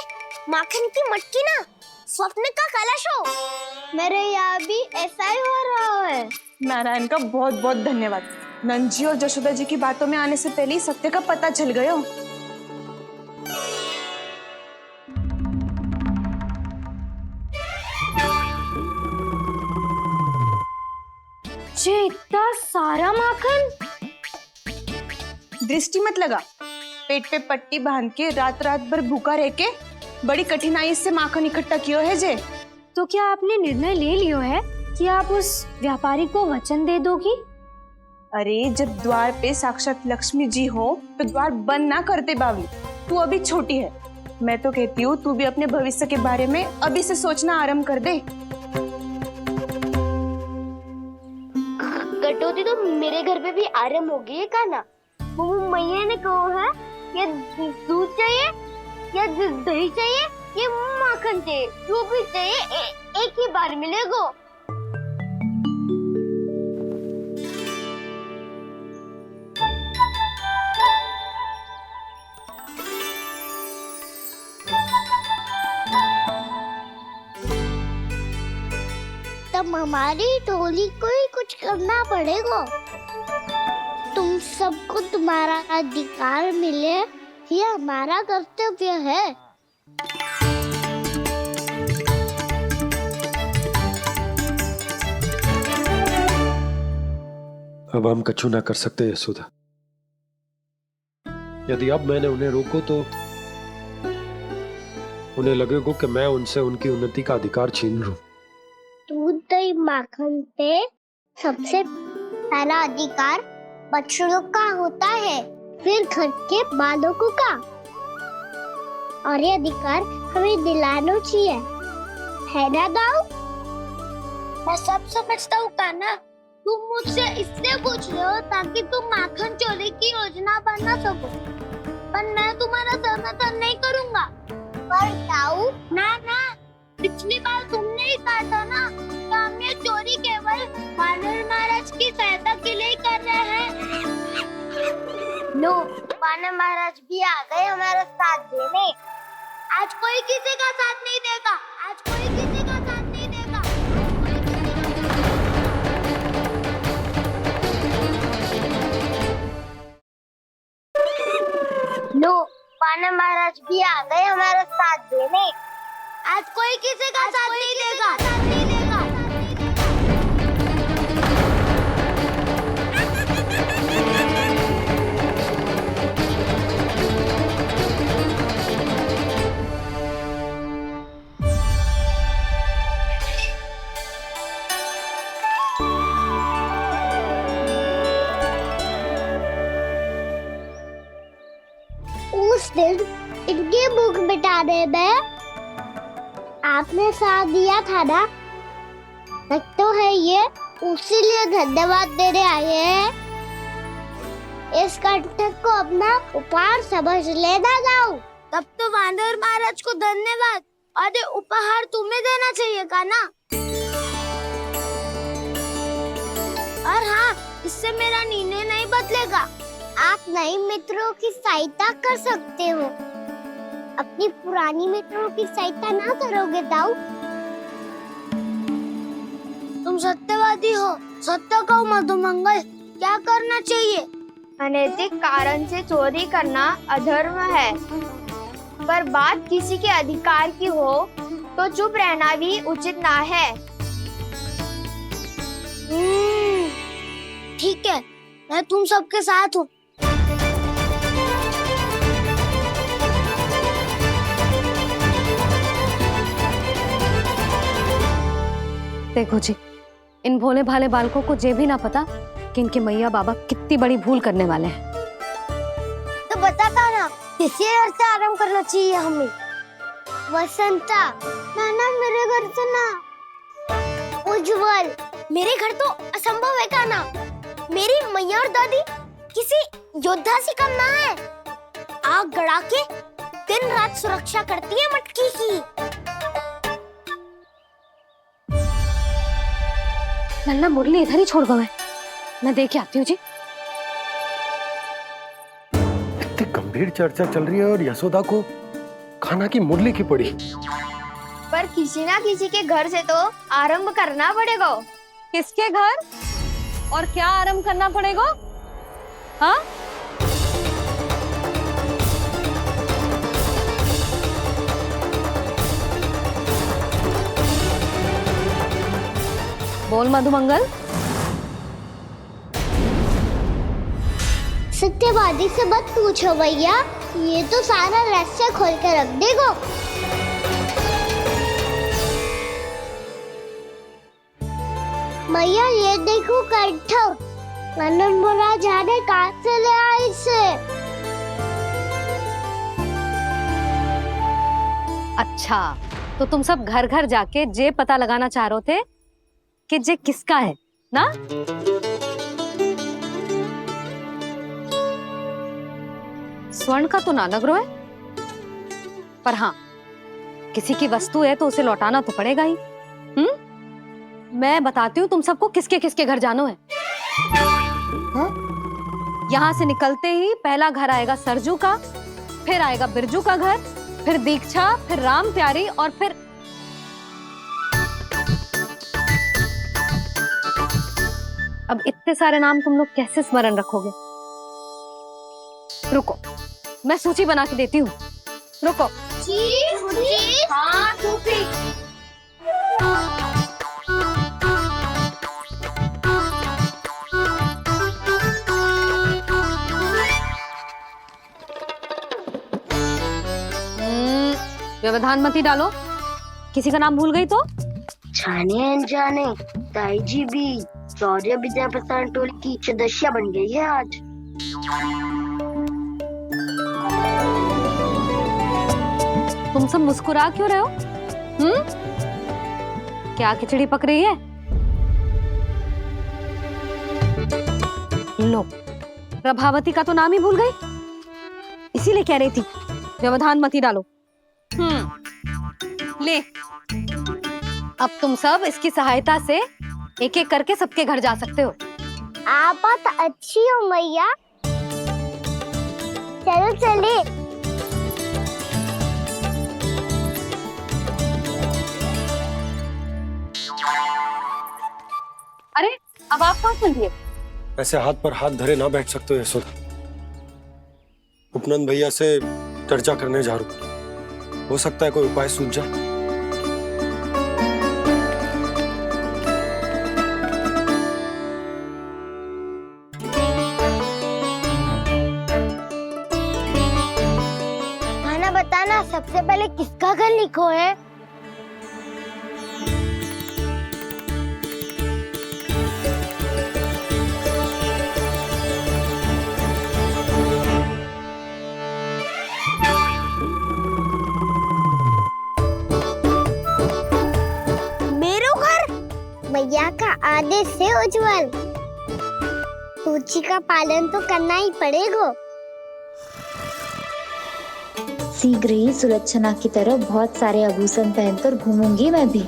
माखन की मटकी ना स्वप्न का कलश हो। मेरे यहाँ भी ऐसा ही हो रहा है। नारायण का बहुत बहुत धन्यवाद। नंजी और जशोदा जी की बातों में आने से पहले ही सत्य का पता चल गया। ये इतना सारा माखन। दृष्टि मत लगा, पेट पे पट्टी बांध के रात रात भर भूखा रह के बड़ी कठिनाई से माखन इकट्ठा किया है जे। तो क्या आपने निर्णय ले लियो है कि आप उस व्यापारी को वचन दे दोगी? अरे जब द्वार पे साक्षात लक्ष्मी जी हो तो द्वार बंद ना करते बावली। तू अभी छोटी है, मैं तो कहती हूँ तू भी अपने भविष्य के बारे में अभी से सोचना आरंभ कर दे। कटौती तो मेरे घर पे भी आरंभ हो गई है का ना। वो मैया ने कहा है ये दूध चाहिए या दही चाहिए, ये माखन चाहिए, जो भी चाहिए एक ही बार मिलेगा। तब हमारी टोली को ही कुछ करना पड़ेगा। तुम सबको तुम्हारा अधिकार मिले, ये हमारा कर्तव्य है। अब हम कछु ना कर सकते यशोदा। यदि अब मैंने उन्हें रोको तो उन्हें लगेगा कि मैं उनसे उनकी उन्नति का अधिकार छीन लूं। दूध दही माखन पे सबसे पहला अधिकार बच्चों का होता है, फिर घर के बालकों का, और ये अधिकार हमें दिलाना चाहिए, है ना दाऊ? मैं सब समझता हूँ कान्हा, तुम मुझसे इसलिए पूछ रहे हो ताकि तुम माखन चोरी की योजना बना सको, पर मैं तुम्हारा समर्थन नहीं करूँगा। पर दाऊ ना, पिछली बार तुमने ही कहा था ना कि हम ये चोरी केवल वानर महाराज की सहायता के लिए कर रहे हैं। लो, वानर महाराज भी आ गए हमारा साथ देने। आज कोई किसी का साथ नहीं देगा, आज कोई किसी का साथ नहीं देगा। लो, वानर महाराज भी आ गए हमारा साथ देने। आज कोई किसी का साथ नहीं देगा। उस दिन इनकी भूख मिटाने में आपने साथ दिया था ना, लगता है ये उसी लिए धन्यवाद देने आए हैं। इस कंटक को अपना उपहार समझ लेना जाओ। तब तो वानर महाराज को धन्यवाद और ये उपहार तुम्हें देना चाहिए का ना। और हाँ, इससे मेरा निर्णय नहीं बदलेगा। आप नए मित्रों की सहायता कर सकते हो, अपनी पुरानी मित्रों की सहायता ना करोगे दाऊ। तुम सत्यवादी हो, सत्य कहो मधुमंगल, क्या करना चाहिए? अनैतिक कारण से चोरी करना अधर्म है। पर बात किसी के अधिकार की हो तो चुप रहना भी उचित ना है। ठीक है, मैं तुम सबके साथ हूँ। देखो जी, इन भोले भाले बालकों को ये भी ना पता कि इनके मैया बाबा कितनी बड़ी भूल करने वाले हैं। तो बताता ना, किसी घर से आराम करना चाहिए हमें। वसंता, नाना मेरे घर से ना। उज्जवल, मेरे घर तो असंभव है काना। मेरी मैया और दादी किसी योद्धा से कम ना है। आग गड़ा के दिन रात सुरक्षा करती है मटकी की। लल्ला मुरली इधर ही छोड़ गए, मैं देख के आती हूँ जी। इतनी गंभीर चर्चा चल रही है और यशोदा को खाना की मुरली की पड़ी। पर किसी ना किसी के घर से तो आरंभ करना पड़ेगा। किसके घर और क्या आरंभ करना पड़ेगा? हाँ, बोल मधुमंगल। सत्यवादी से मत पूछो भैया, ये तो सारा रहस्य खोल के रख देगा। भैया ये देखो कंठा, आनंद महाराज जाने कहाँ से ले आए इसे। अच्छा, तो तुम सब घर घर जाके जे पता लगाना चाह रहे थे कि जे किसका है ना? स्वर्ण का तो ना लग रहा है, पर हाँ, किसी की वस्तु है तो उसे लौटाना तो पड़ेगा ही। मैं बताती हूँ तुम सबको किसके किसके घर जाना है। यहाँ से निकलते ही पहला घर आएगा सरजू का, फिर आएगा बिरजू का घर, फिर दीक्षा, फिर राम प्यारी और फिर अब इतने सारे नाम तुम लोग कैसे स्मरण रखोगे? रुको, मैं सूची बना के देती हूँ। रुको। हाँ, व्यवधान मत ही डालो, किसी का नाम भूल गई तो? जाने अनजाने ताई जी भी शौर्य विद्या प्रसारण टोली की सदस्य बन गई है आज। तुम सब मुस्कुरा क्यों रहे हो? क्या खिचड़ी पक रही है? लो, प्रभावती का तो नाम ही भूल गई, इसीलिए कह रही थी व्यवधान मत ही डालो। ले, अब तुम सब इसकी सहायता से एक एक करके सबके घर जा सकते हो। आप बात अच्छी हो मैया, चलो चले। अरे, अब आप कहाँ चल दिए? ऐसे हाथ पर हाथ धरे ना बैठ सकते हो यशोदा। उपनंद भैया से चर्चा करने जा रहा हूं, हो सकता है कोई उपाय सूझ जाए। खाना बताना, सबसे पहले किसका घर लिखो है? भैया का आदेश से उज्जवल, सूची का पालन तो करना ही पड़ेगा। शीघ्र ही सुलक्षणा की तरह बहुत सारे आभूषण पहनकर घूमूंगी मैं भी।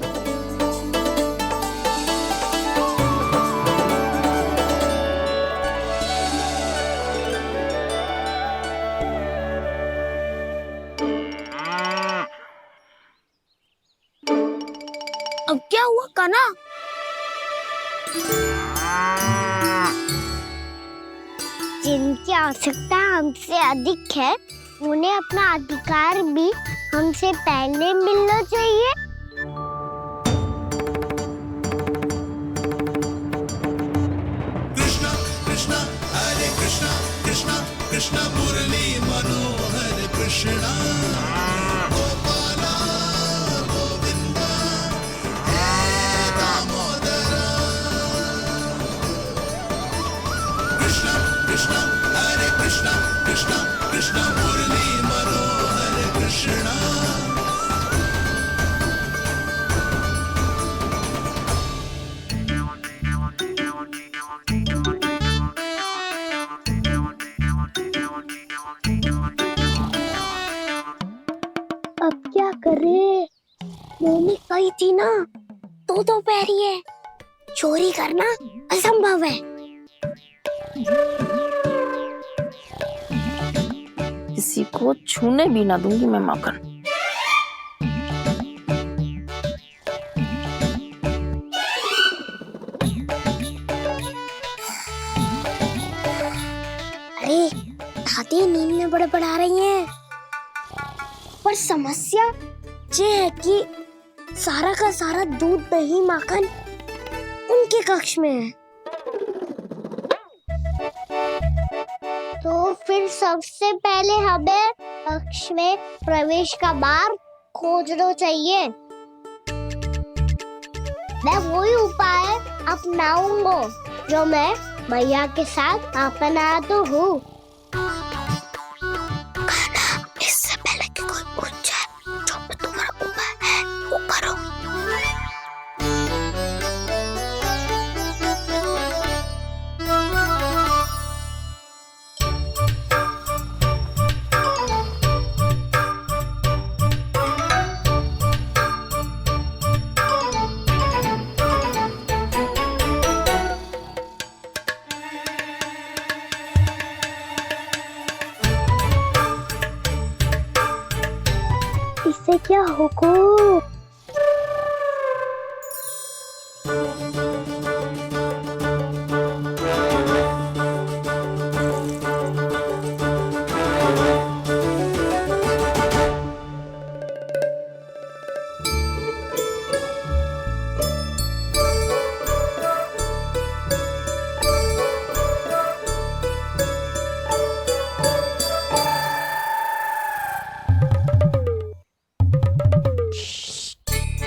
अब क्या हुआ काना? जिनकी आवश्यकता हमसे अधिक है उन्हें अपना अधिकार भी हमसे पहले मिलना चाहिए। कृष्णा कृष्णा हरे कृष्णा कृष्णा कृष्णा मुरली मनोहर कृष्णा गोपाला गोविंदा हे दामोदरा। कृष्णा कृष्णा हरे कृष्णा कृष्णा कृष्णा मुरली मनोहर कृष्णा। अब क्या करे? मम्मी कही थी ना, दो पैरी है, चोरी करना असंभव है। किसी को छूने भी ना दूंगी मैं माखन। अरे दादी नींद में बड़बड़ा रही हैं। पर समस्या ये है कि सारा का सारा दूध दही माखन उनके कक्ष में है। तो फिर सबसे पहले हमें कक्ष में प्रवेश का मार्ग खोजना चाहिए। मैं वही उपाय अपनाऊंगा जो मैं मैया के साथ अपना तो हूँ। इससे पहले कि कोई पूछ जाए, जो भी तुम्हारा उपाय है वो करो। इससे क्या होगा?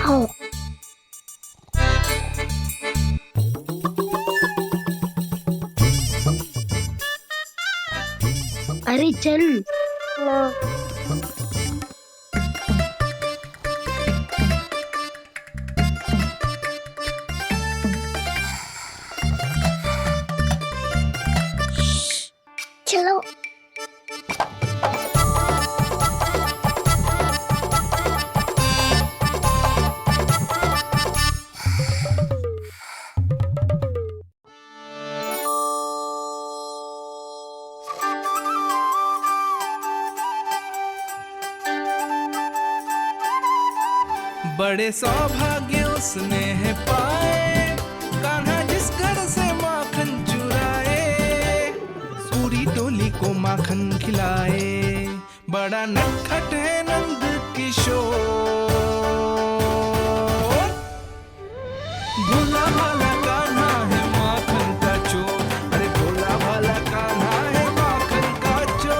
आओ। अरे चल। चलो। बड़े सौभाग्य उसने है पाए, कान्हा जिस घर से माखन चुराए, पूरी टोली को माखन खिलाए। बड़ा नटखट है नंद किशोर, भोला भाला कान्हा है माखन का चोर। अरे भोला भाला कान्हा है माखन का चोर।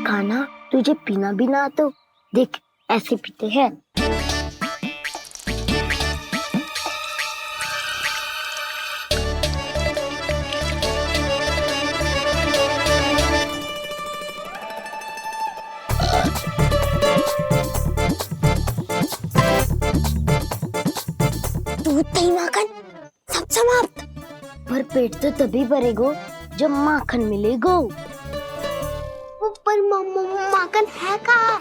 कान्हा तुझे पीना भी ना तो देख ऐसे पीते हैं। दूध दही माखन सब समाप्त। पर पेट तो तभी भरेगो जब माखन मिलेगो। पर माखन है कहाँ?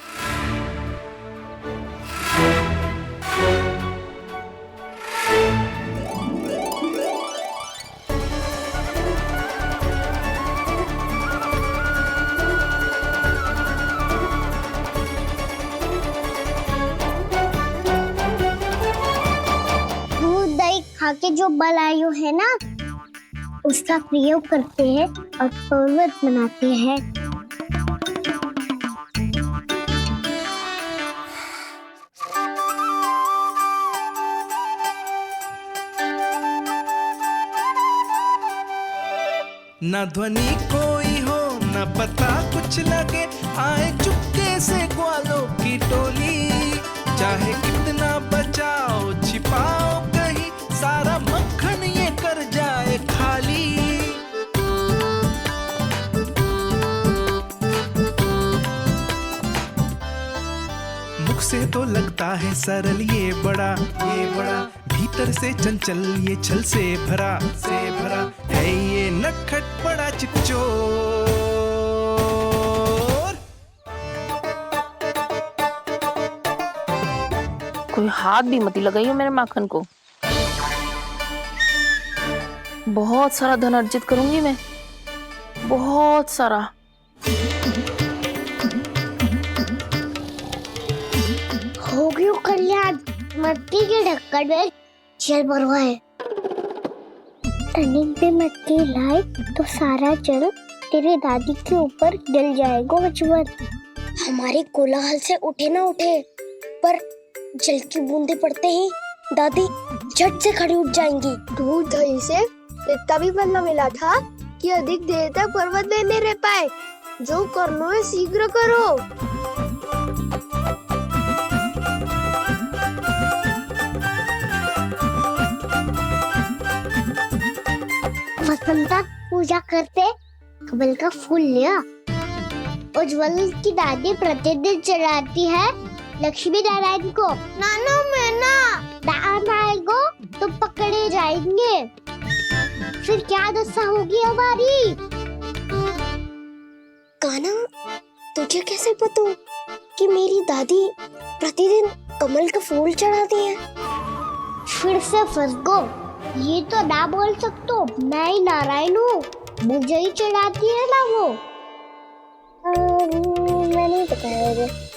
खा के जो बलायु है ना, उसका प्रयोग करते हैं और पर्वत बनाते हैं। न ध्वनि कोई हो न पता कुछ लगे, आए चुपके से ग्वालों की टोली। चाहे कितना बचाओ छिपाओ कहीं, सारा मक्खन ये कर जाए खाली। मुख से तो लगता है सरल ये बड़ा भीतर से चंचल ये छल से भरा है ये नटखट बड़ा चिकचोर। कोई हाथ भी मत लगाइयो मेरे माखन को। बहुत सारा धन अर्जित करूंगी मैं, बहुत सारा। हो गयो कल्याण, मट्टी के ढक्कन में जल भरवा है। टर्निंग पे मट्टी लाए तो सारा जल तेरे दादी के ऊपर गिर जाएगा बचवन। हमारे कोलाहल से उठे ना उठे, पर जल की बूंदे पड़ते ही दादी झट से खड़ी उठ जाएंगी। दूध दही से इतना भी बनना मिला था कि अधिक देर तक पर्वत में नहीं रह पाए। जो करना है शीघ्र करो। वसंता पूजा करते कमल का फूल लिया। उज्ज्वल की दादी प्रतिदिन चढ़ाती है लक्ष्मी नारायण को। नाना मैं ना दान आएगा तो पकड़े जाएंगे, फिर क्या दशा होगी हमारी। कान्हा, तुझे कैसे पता कि मेरी दादी प्रतिदिन कमल का फूल चढ़ाती है? फिर से फंस गो। ये तो ना बोल सकतो, मैं ही नारायण हूँ, मुझे ही चढ़ाती है ना वो। मैं नहीं बताया मुझे।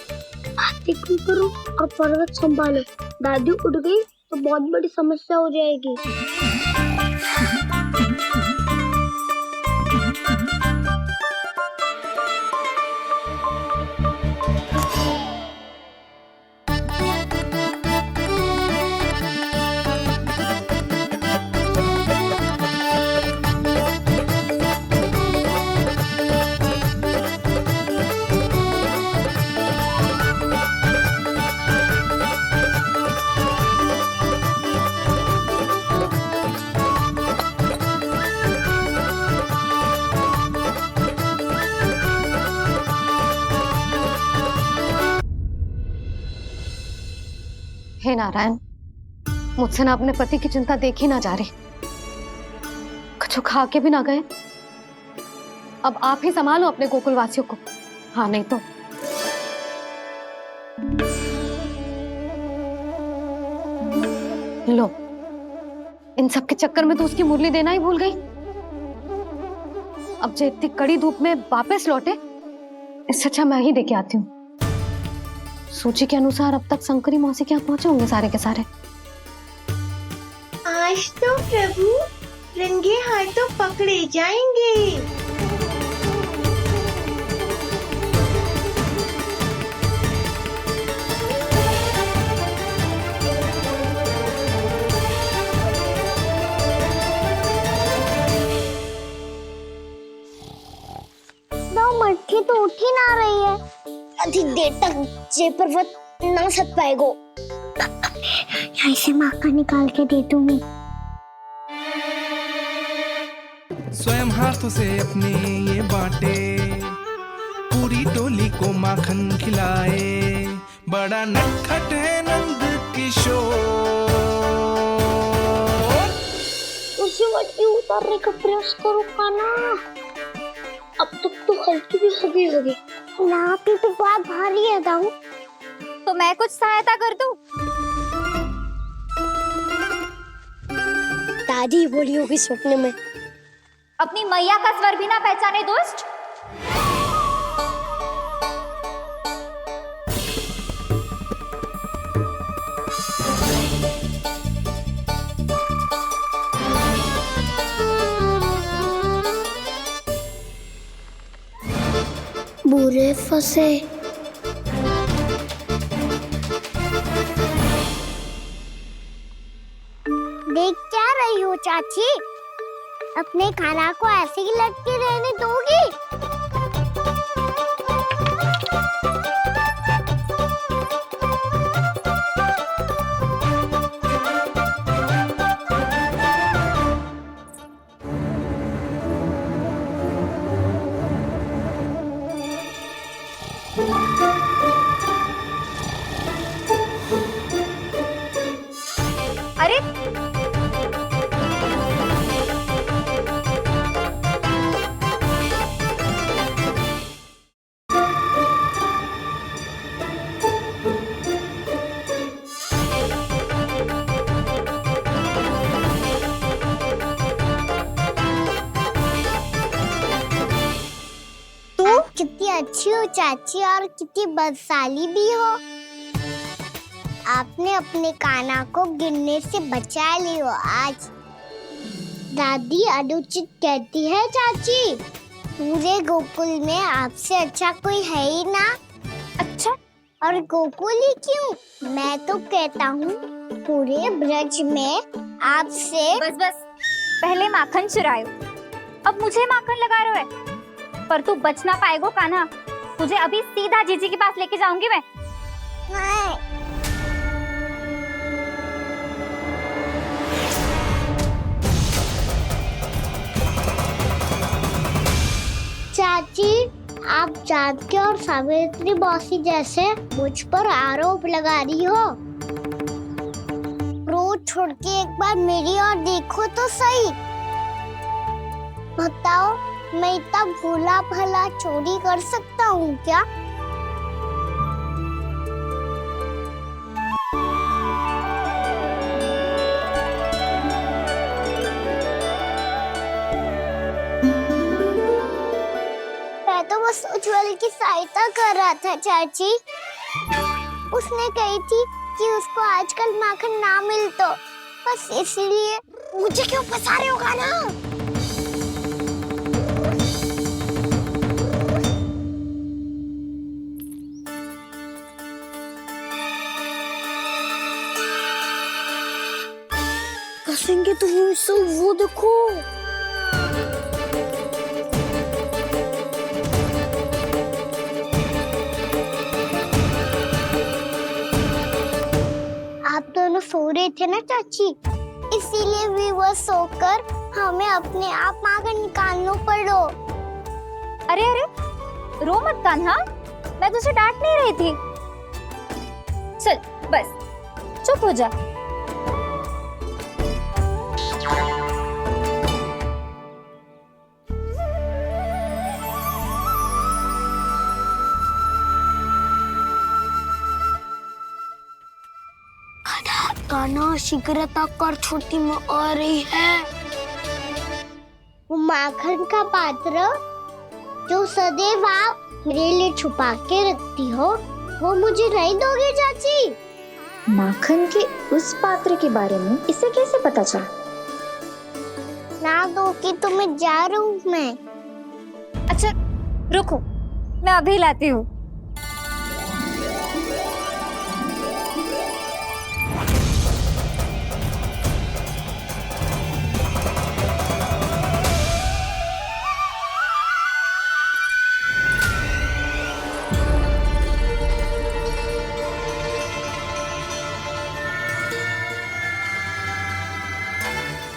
आरती करो और पर्वत संभालो। दादी उठ गई तो बहुत बड़ी समस्या हो जाएगी। हे नारायण, मुझसे ना अपने पति की चिंता देखी ना जा रही, कुछ खा के भी ना गए। अब आप ही संभालो अपने गोकुल वासियों को। हाँ नहीं तो लो, इन सब के चक्कर में तो उसकी मुरली देना ही भूल गई। अब जो इतनी कड़ी धूप में वापस लौटे, इससे अच्छा मैं ही देके आती हूँ। सूची के अनुसार अब तक शंकरी मौसी के यहाँ पहुंचे होंगे सारे के सारे। आज तो प्रभु रंगे हाथों पकड़े जाएंगे। मटकी तो उठ ही ना रही है। अधिक देर तक जे पर्वत ना सक पाएगो। यहाँ से मक्का निकाल के दे दूंगी। स्वयं हाथों से अपने ये बांटे, पूरी टोली को माखन खिलाए। बड़ा नटखट है नंद किशोर। उसे मटकी उतारने का प्रयास करो कान्हा। अब तक तो हल्की भी हो गई होगी। ना की तो बात भारी है दाऊ। तो मैं कुछ सहायता कर दूं? दादी बोली होगी सपने में। अपनी मैया का स्वर भी ना पहचाने दुष्ट। पूरे फंसे। देख क्या रही हो चाची? अपने खाना को ऐसे ही लटके रहने दोगी? अरे आप कितनी अच्छी हो चाची और कितनी बदसाली भी हो। आपने अपने काना को गिरने से बचा ली हो आज। दादी अनुचित कहती है चाची, पूरे गोकुल में आपसे अच्छा कोई है ही ना। अच्छा, और गोकुल ही क्यों, मैं तो कहता हूँ पूरे ब्रज में आपसे। बस बस, पहले माखन चुरायो, अब मुझे माखन लगा रहे हो। पर तू बच ना पाएगो कान्हा, तुझे अभी सीधा जीजी के पास लेके जाऊंगी मैं। चाची, आप जानकी और सावित्री मौसी जैसे मुझ पर आरोप लगा रही हो। रोज छोड़ के एक बार मेरी ओर देखो तो सही। बताओ, मैं इतना भोला भला चोरी कर सकता हूँ क्या? मैं तो बस उज्जवल की सहायता कर रहा था चाची। उसने कही थी कि उसको आजकल माखन ना मिल तो बस इसलिए। मुझे क्यों फंसा रहे हो कान्हा? कसेंगे तो वो देखो। आप दोनों सो रहे थे ना चाची, इसीलिए भी सोकर हमें अपने आप माखन निकालना पड़ो। अरे अरे, रो मत कान्हा, मैं तुझे डांट नहीं रही थी। चल बस चुप हो जा। कान्हा शीघ्रता कर, छोटी में आ रही है। वो माखन का पात्र जो सदैव आप मेरे लिए छुपा के रखती हो, वो मुझे नहीं दोगे चाची? माखन के उस पात्र के बारे में इसे कैसे पता चला? ना दोगी तो मैं जा रहा हूँ मैं। अच्छा रुको, मैं अभी लाती हूँ।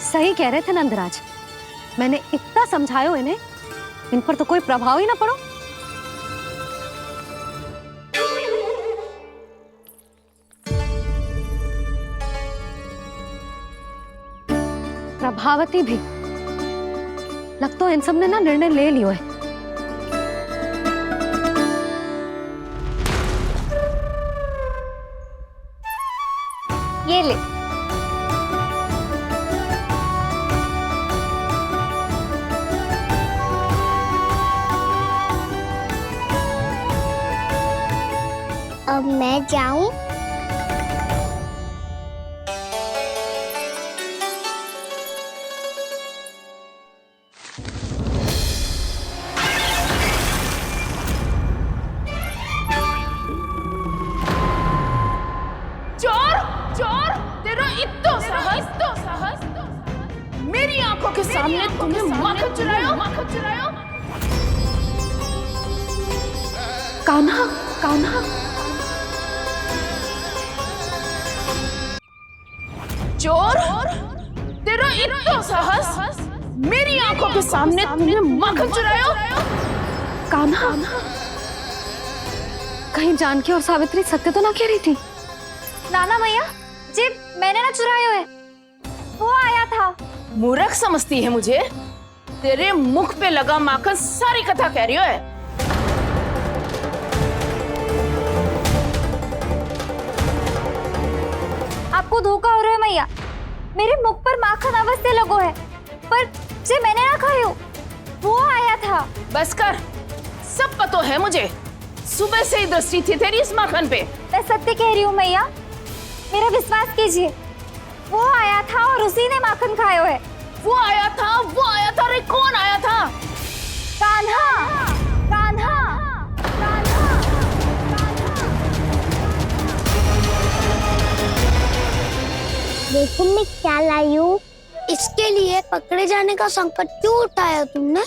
सही कह रहे थे नंदराज, मैंने इतना समझायो इन्हें, इन पर तो कोई प्रभाव ही ना पड़ो। प्रभावती भी लग तो इन सब ने ना निर्णय ले लियो है। ये ले। अब मैं जाऊं? चोर, तेरा इत्तो साहस, मेरी आंखों के सामने तूने माखन चुराया। कान्हा, चोर, तेरा इत्तो साहस, मेरी आंखों के सामने तूने माखन चुराया। कान्हा, कहीं जानकी और सावित्री सत्य तो ना कह रही थी? नाना मैया जी, मैंने ना चुराए हुए, वो आया था। मूर्ख समझती है मुझे? तेरे मुख पे लगा माखन सारी कथा कह रही है। आपको धोखा हो रहा है मैया, मेरे मुख पर माखन अवश्य लगो है, पर जे मैंने ना खायो, वो आया था। बस कर, सब पता है मुझे। सुबह से ही दृष्टि थी तेरी इस माखन पे। मैं सत्य कह रही हूँ मैया, मेरा विश्वास कीजिए। वो आया था और उसी ने माखन खायो है। वो आया था। अरे कौन आया था? कान्हा। देखो मैं क्या लाई हूँ। इसके लिए पकड़े जाने का संकट क्यों उठाया तुमने?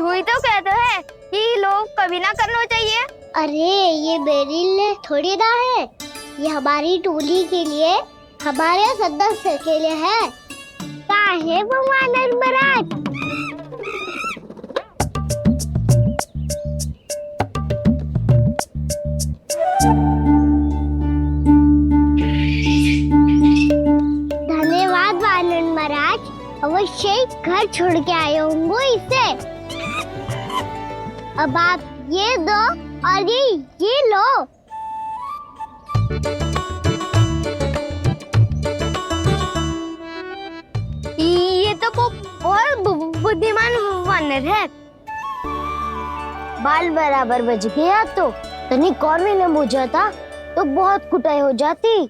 वही तो कहते हैं कि लोग कभी ना करना चाहिए। अरे ये मेरे लिए थोड़ी ना है, ये हमारी टोली के लिए, हमारे सदस्य के लिए है। काहे भगवान महाराज? धन्यवाद वानर महाराज, अवश्य घर छोड़ के आए होंगे इसे। अब आप ये दो और ये लो। ये तो बहुत बुद्धिमान वानर है। बाल बराबर बज गया तो तनिक और भी न बुझा था तो बहुत कुटाई हो जाती।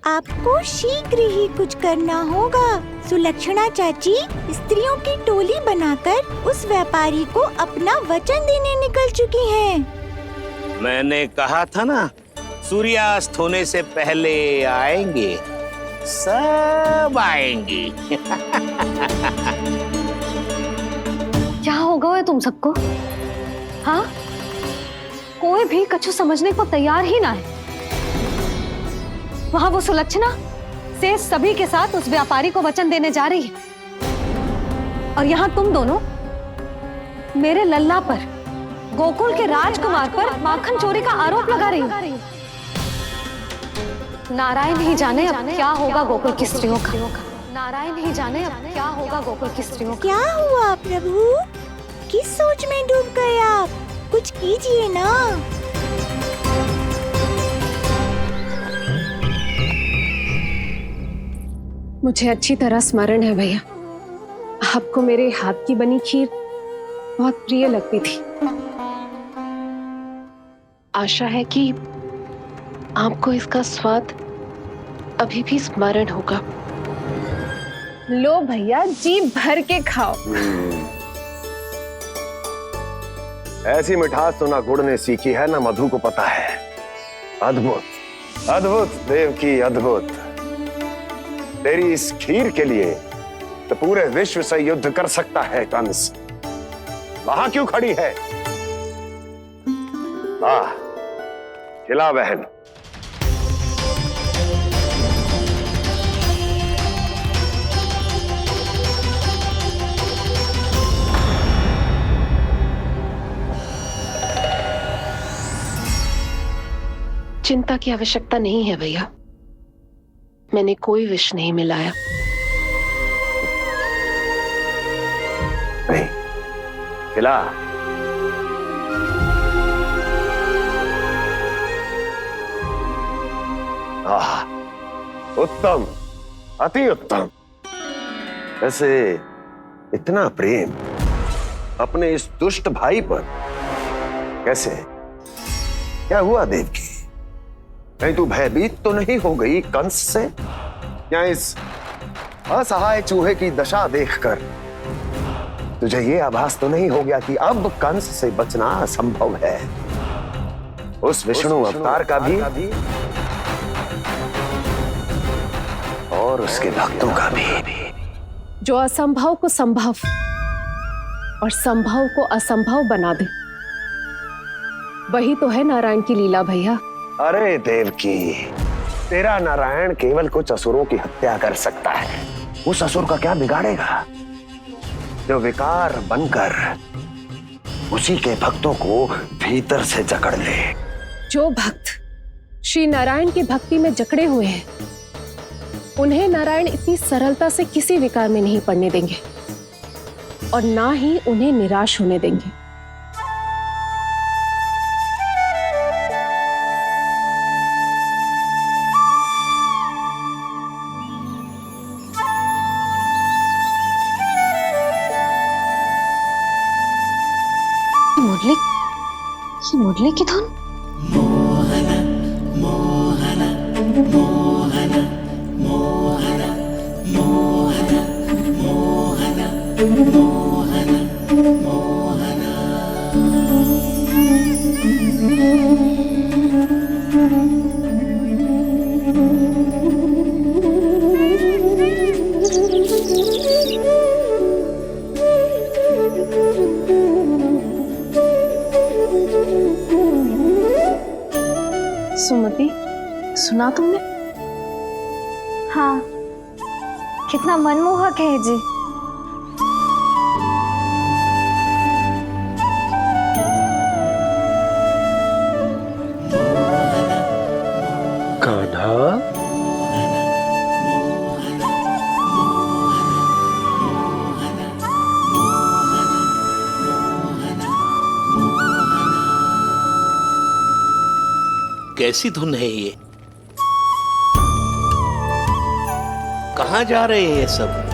आपको शीघ्र ही कुछ करना होगा। सुलक्षणा चाची स्त्रियों की टोली बनाकर उस व्यापारी को अपना वचन देने निकल चुकी हैं। मैंने कहा था ना, सूर्यास्त होने से पहले आएंगे, सब आएंगे। क्या होगा है तुम सबको? हाँ, कोई भी कछु समझने को तैयार ही ना है। वहां वो सुलक्षणा से सभी के साथ उस व्यापारी को वचन देने जा रही है, और यहाँ तुम दोनों मेरे लल्ला पर, गोकुल के राजकुमार पर माखन चोरी का आरोप लगा रही हो। नारायण ही जाने अब क्या होगा गोकुल की स्त्रियों का। नारायण ही जाने अब क्या होगा गोकुल की स्त्रियों का। क्या हुआ प्रभु? किस सोच में डूब गए आप? कुछ कीजिए ना। मुझे अच्छी तरह स्मरण है भैया, आपको मेरे हाथ की बनी खीर बहुत प्रिय लगती थी। आशा है कि आपको इसका स्वाद अभी भी स्मरण होगा। लो भैया, जी भर के खाओ। ऐसी मिठास तो ना गुड़ ने सीखी है ना मधु को पता है। अद्भुत, अद्भुत देवकी, अद्भुत। तेरी इस खीर के लिए तो पूरे विश्व से युद्ध कर सकता है कंस। वहां क्यों खड़ी है? खिला बहन। चिंता की आवश्यकता नहीं है भैया, मैंने कोई विष नहीं मिलाया। नहीं, खिला। उत्तम, अति उत्तम। वैसे इतना प्रेम अपने इस दुष्ट भाई पर कैसे? क्या हुआ देवकी? कहीं तू भयभीत तो नहीं हो गई कंस से? या इस असहाय चूहे की दशा देखकर तुझे ये आभास तो नहीं हो गया कि अब कंस से बचना असंभव है? उस विष्णु अवतार का भी और उसके भक्तों का भी। जो असंभव को संभव और संभव को असंभव बना दे, वही तो है नारायण की लीला भैया। अरे देवकी, तेरा नारायण केवल कुछ असुरों की हत्या कर सकता है। उस असुर का क्या बिगाड़ेगा जो विकार बनकर उसी के भक्तों को भीतर से जकड़ ले। जो भक्त श्री नारायण की भक्ति में जकड़े हुए हैं, उन्हें नारायण इतनी सरलता से किसी विकार में नहीं पड़ने देंगे और ना ही उन्हें निराश होने देंगे। मुरली की धुन। सुमति, सुना तुमने? हाँ, कितना मनमोहक है जी। कान्हा, कैसी धुन है ये? कहाँ जा रहे हैं ये सब?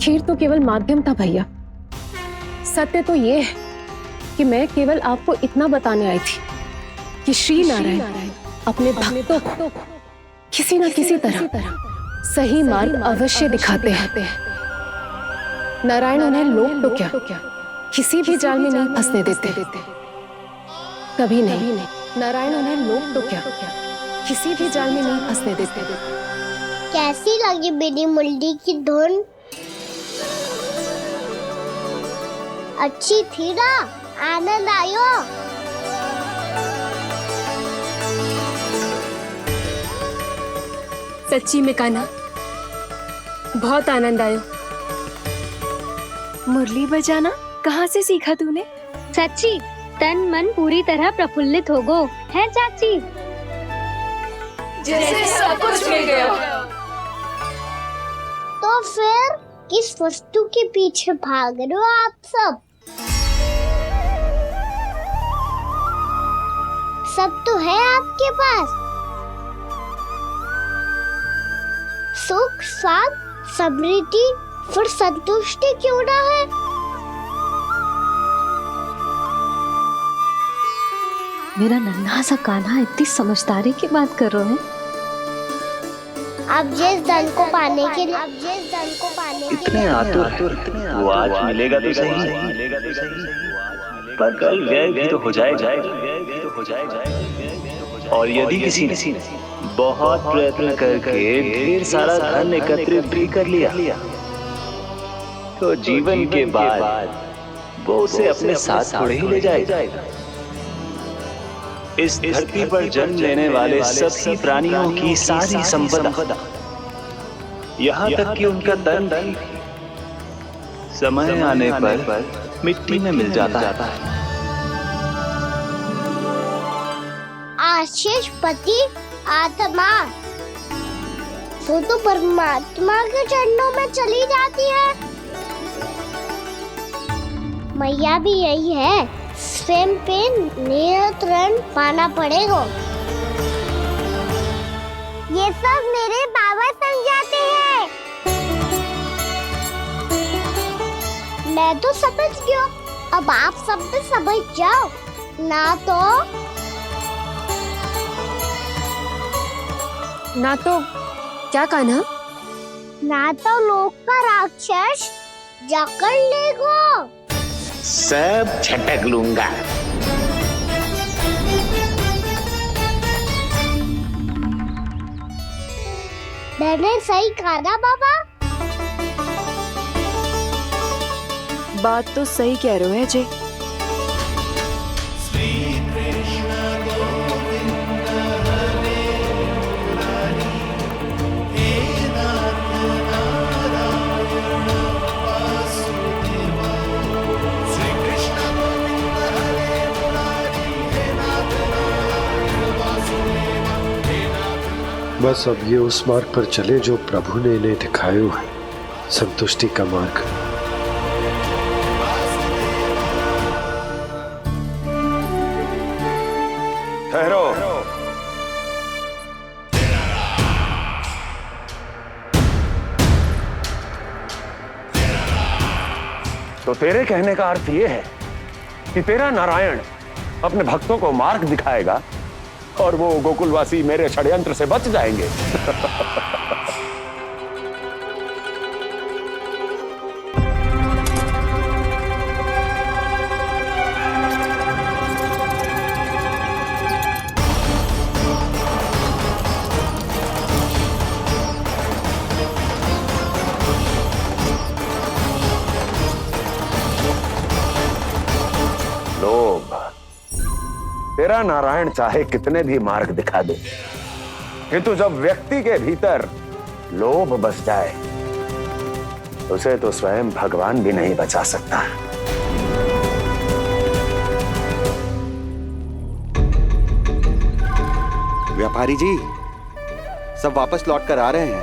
खीर तो केवल माध्यम था भैया। सत्य तो ये है कि मैं केवल आपको इतना बताने आई थी कि श्री नारायण अपने भक्तों को किसी न किसी तरह सही मार्ग अवश्य दिखाते हैं। नारायण उन्हें लोग तो क्या किसी भी जाल में नहीं फंसने देते, कभी नहीं। नारायण उन्हें लोग तो क्या किसी भी जाल में नहीं फंसने देते। कैसी लगी मेरी मुरली की धुन? अच्छी थी ना? आनंद आयो? सच्ची में कान्हा, बहुत आनंद आयो। मुरली बजाना कहाँ से सीखा तूने? सच्ची तन मन पूरी तरह प्रफुल्लित हो गो है चाची। जैसे सब कुछ मिल गया। तो फिर किस वस्तु के पीछे भाग रहे हो आप सब? सब तो है आपके पास। सुख, स्वाद, समृद्धि, फिर संतुष्टि क्यों ना है? मेरा नन्हा सा कान्हा इतनी समझदारी की बात कर रहे हैं। अब जिस धन को पाने के लिए इतने आतुर वो आज मिलेगा तो सही, पर कल गायब भी तो हो जाएगा। और यदि किसी ने बहुत प्रयत्न करके ढेर सारा धन एकत्रित भी कर लिया, तो जीवन के बाद वो उसे अपने साथ थोड़े ही ले जाएगा। इस धरती पर जन्म लेने वाले सभी प्राणियों की सारी संपदा, यहाँ तक कि उनका तन भी समय आने पर मिट्टी में मिल जाता है। आशीष पति आत्मा वो तो परमात्मा के चरणों में चली जाती है। मैया भी यही है, स्वयं पे नियंत्रण पाना पड़ेगा। ये सब मेरे बाबा समझाते हैं। मैं तो समझ गया, अब आप सब भी समझ जाओ ना तो क्या कान्हा? ना तो लोक का राक्षस जकड़ लेगा। सब झटक लूंगा। मैंने सही कहा ना बाबा? बात तो सही कह रहे हो है जी। बस अब ये उस मार्ग पर चले जो प्रभु ने इन्हें दिखाया है, संतुष्टि का मार्ग। ठहरो। तो तेरे कहने का अर्थ ये है कि तेरा नारायण अपने भक्तों को मार्ग दिखाएगा और वो गोकुलवासी मेरे षड्यंत्र से बच जाएंगे। लोभ। तेरा नारायण चाहे कितने भी मार्ग दिखा दे, किंतु जब व्यक्ति के भीतर लोभ बस जाए, उसे तो स्वयं भगवान भी नहीं बचा सकता। व्यापारी जी, सब वापस लौट कर आ रहे हैं।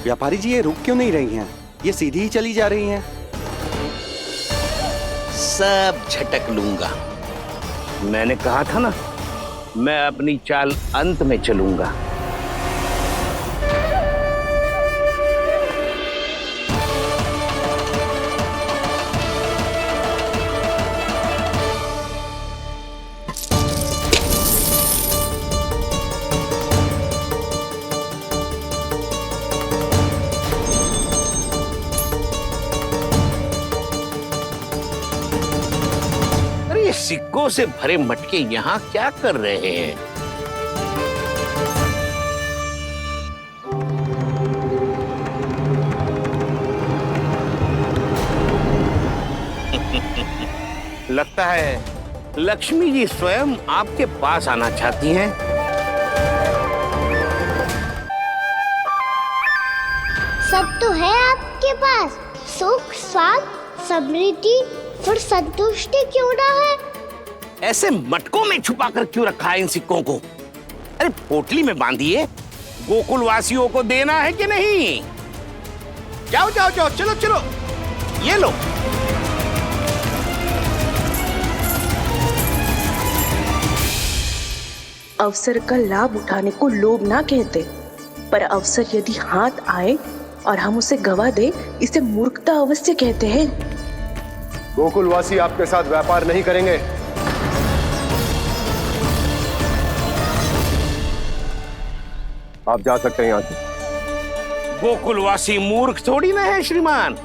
व्यापारी जी, ये रुक क्यों नहीं रही हैं? ये सीधी ही चली जा रही हैं। सब झटक लूंगा। मैंने कहा था ना, मैं अपनी चाल अंत में चलूंगा। सिक्कों से भरे मटके यहाँ क्या कर रहे हैं? लगता है लक्ष्मी जी स्वयं आपके पास आना चाहती हैं। सब तो है आपके पास, सुख, स्वाद, समृद्धि, फिर संतुष्टि क्यों ना है? ऐसे मटकों में छुपा कर क्यों रखा है इन सिक्कों को? अरे पोटली में बांधिए, गोकुलवासियों को देना है कि नहीं? जाओ जाओ जाओ, चलो चलो, ये लो। अवसर का लाभ उठाने को लोभ ना कहते, पर अवसर यदि हाथ आए और हम उसे गवा दे, इसे मूर्खता अवश्य कहते हैं। गोकुलवासी आपके साथ व्यापार नहीं करेंगे। आप जा सकते हैं यहाँ से। गोकुलवासी मूर्ख थोड़ी ना है श्रीमान।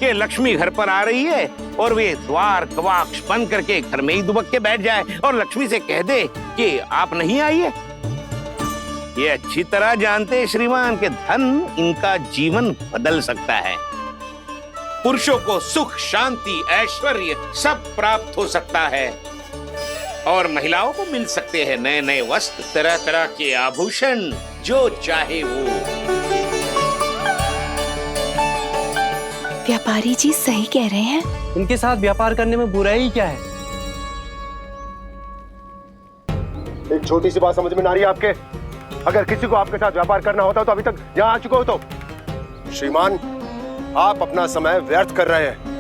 ये लक्ष्मी घर पर आ रही है और वे द्वार कवाक्ष बंद करके घर में ही दुबक के बैठ जाए और लक्ष्मी से कह दे कि आप नहीं आइए। ये अच्छी तरह जानते हैं श्रीमान कि धन इनका जीवन बदल सकता है। पुरुषों को सुख, शांति, ऐश्वर्य सब प्राप्त हो सकता है और महिलाओं को मिल सकते हैं नए नए वस्त्र, तरह तरह के आभूषण, जो चाहे वो। व्यापारी जी सही कह रहे हैं। इनके साथ व्यापार करने में बुराई क्या है? एक छोटी सी बात समझ में ना रही है आपके? अगर किसी को आपके साथ व्यापार करना होता तो अभी तक यहाँ आ चुके हो। तो श्रीमान, आप अपना समय व्यर्थ कर रहे हैं।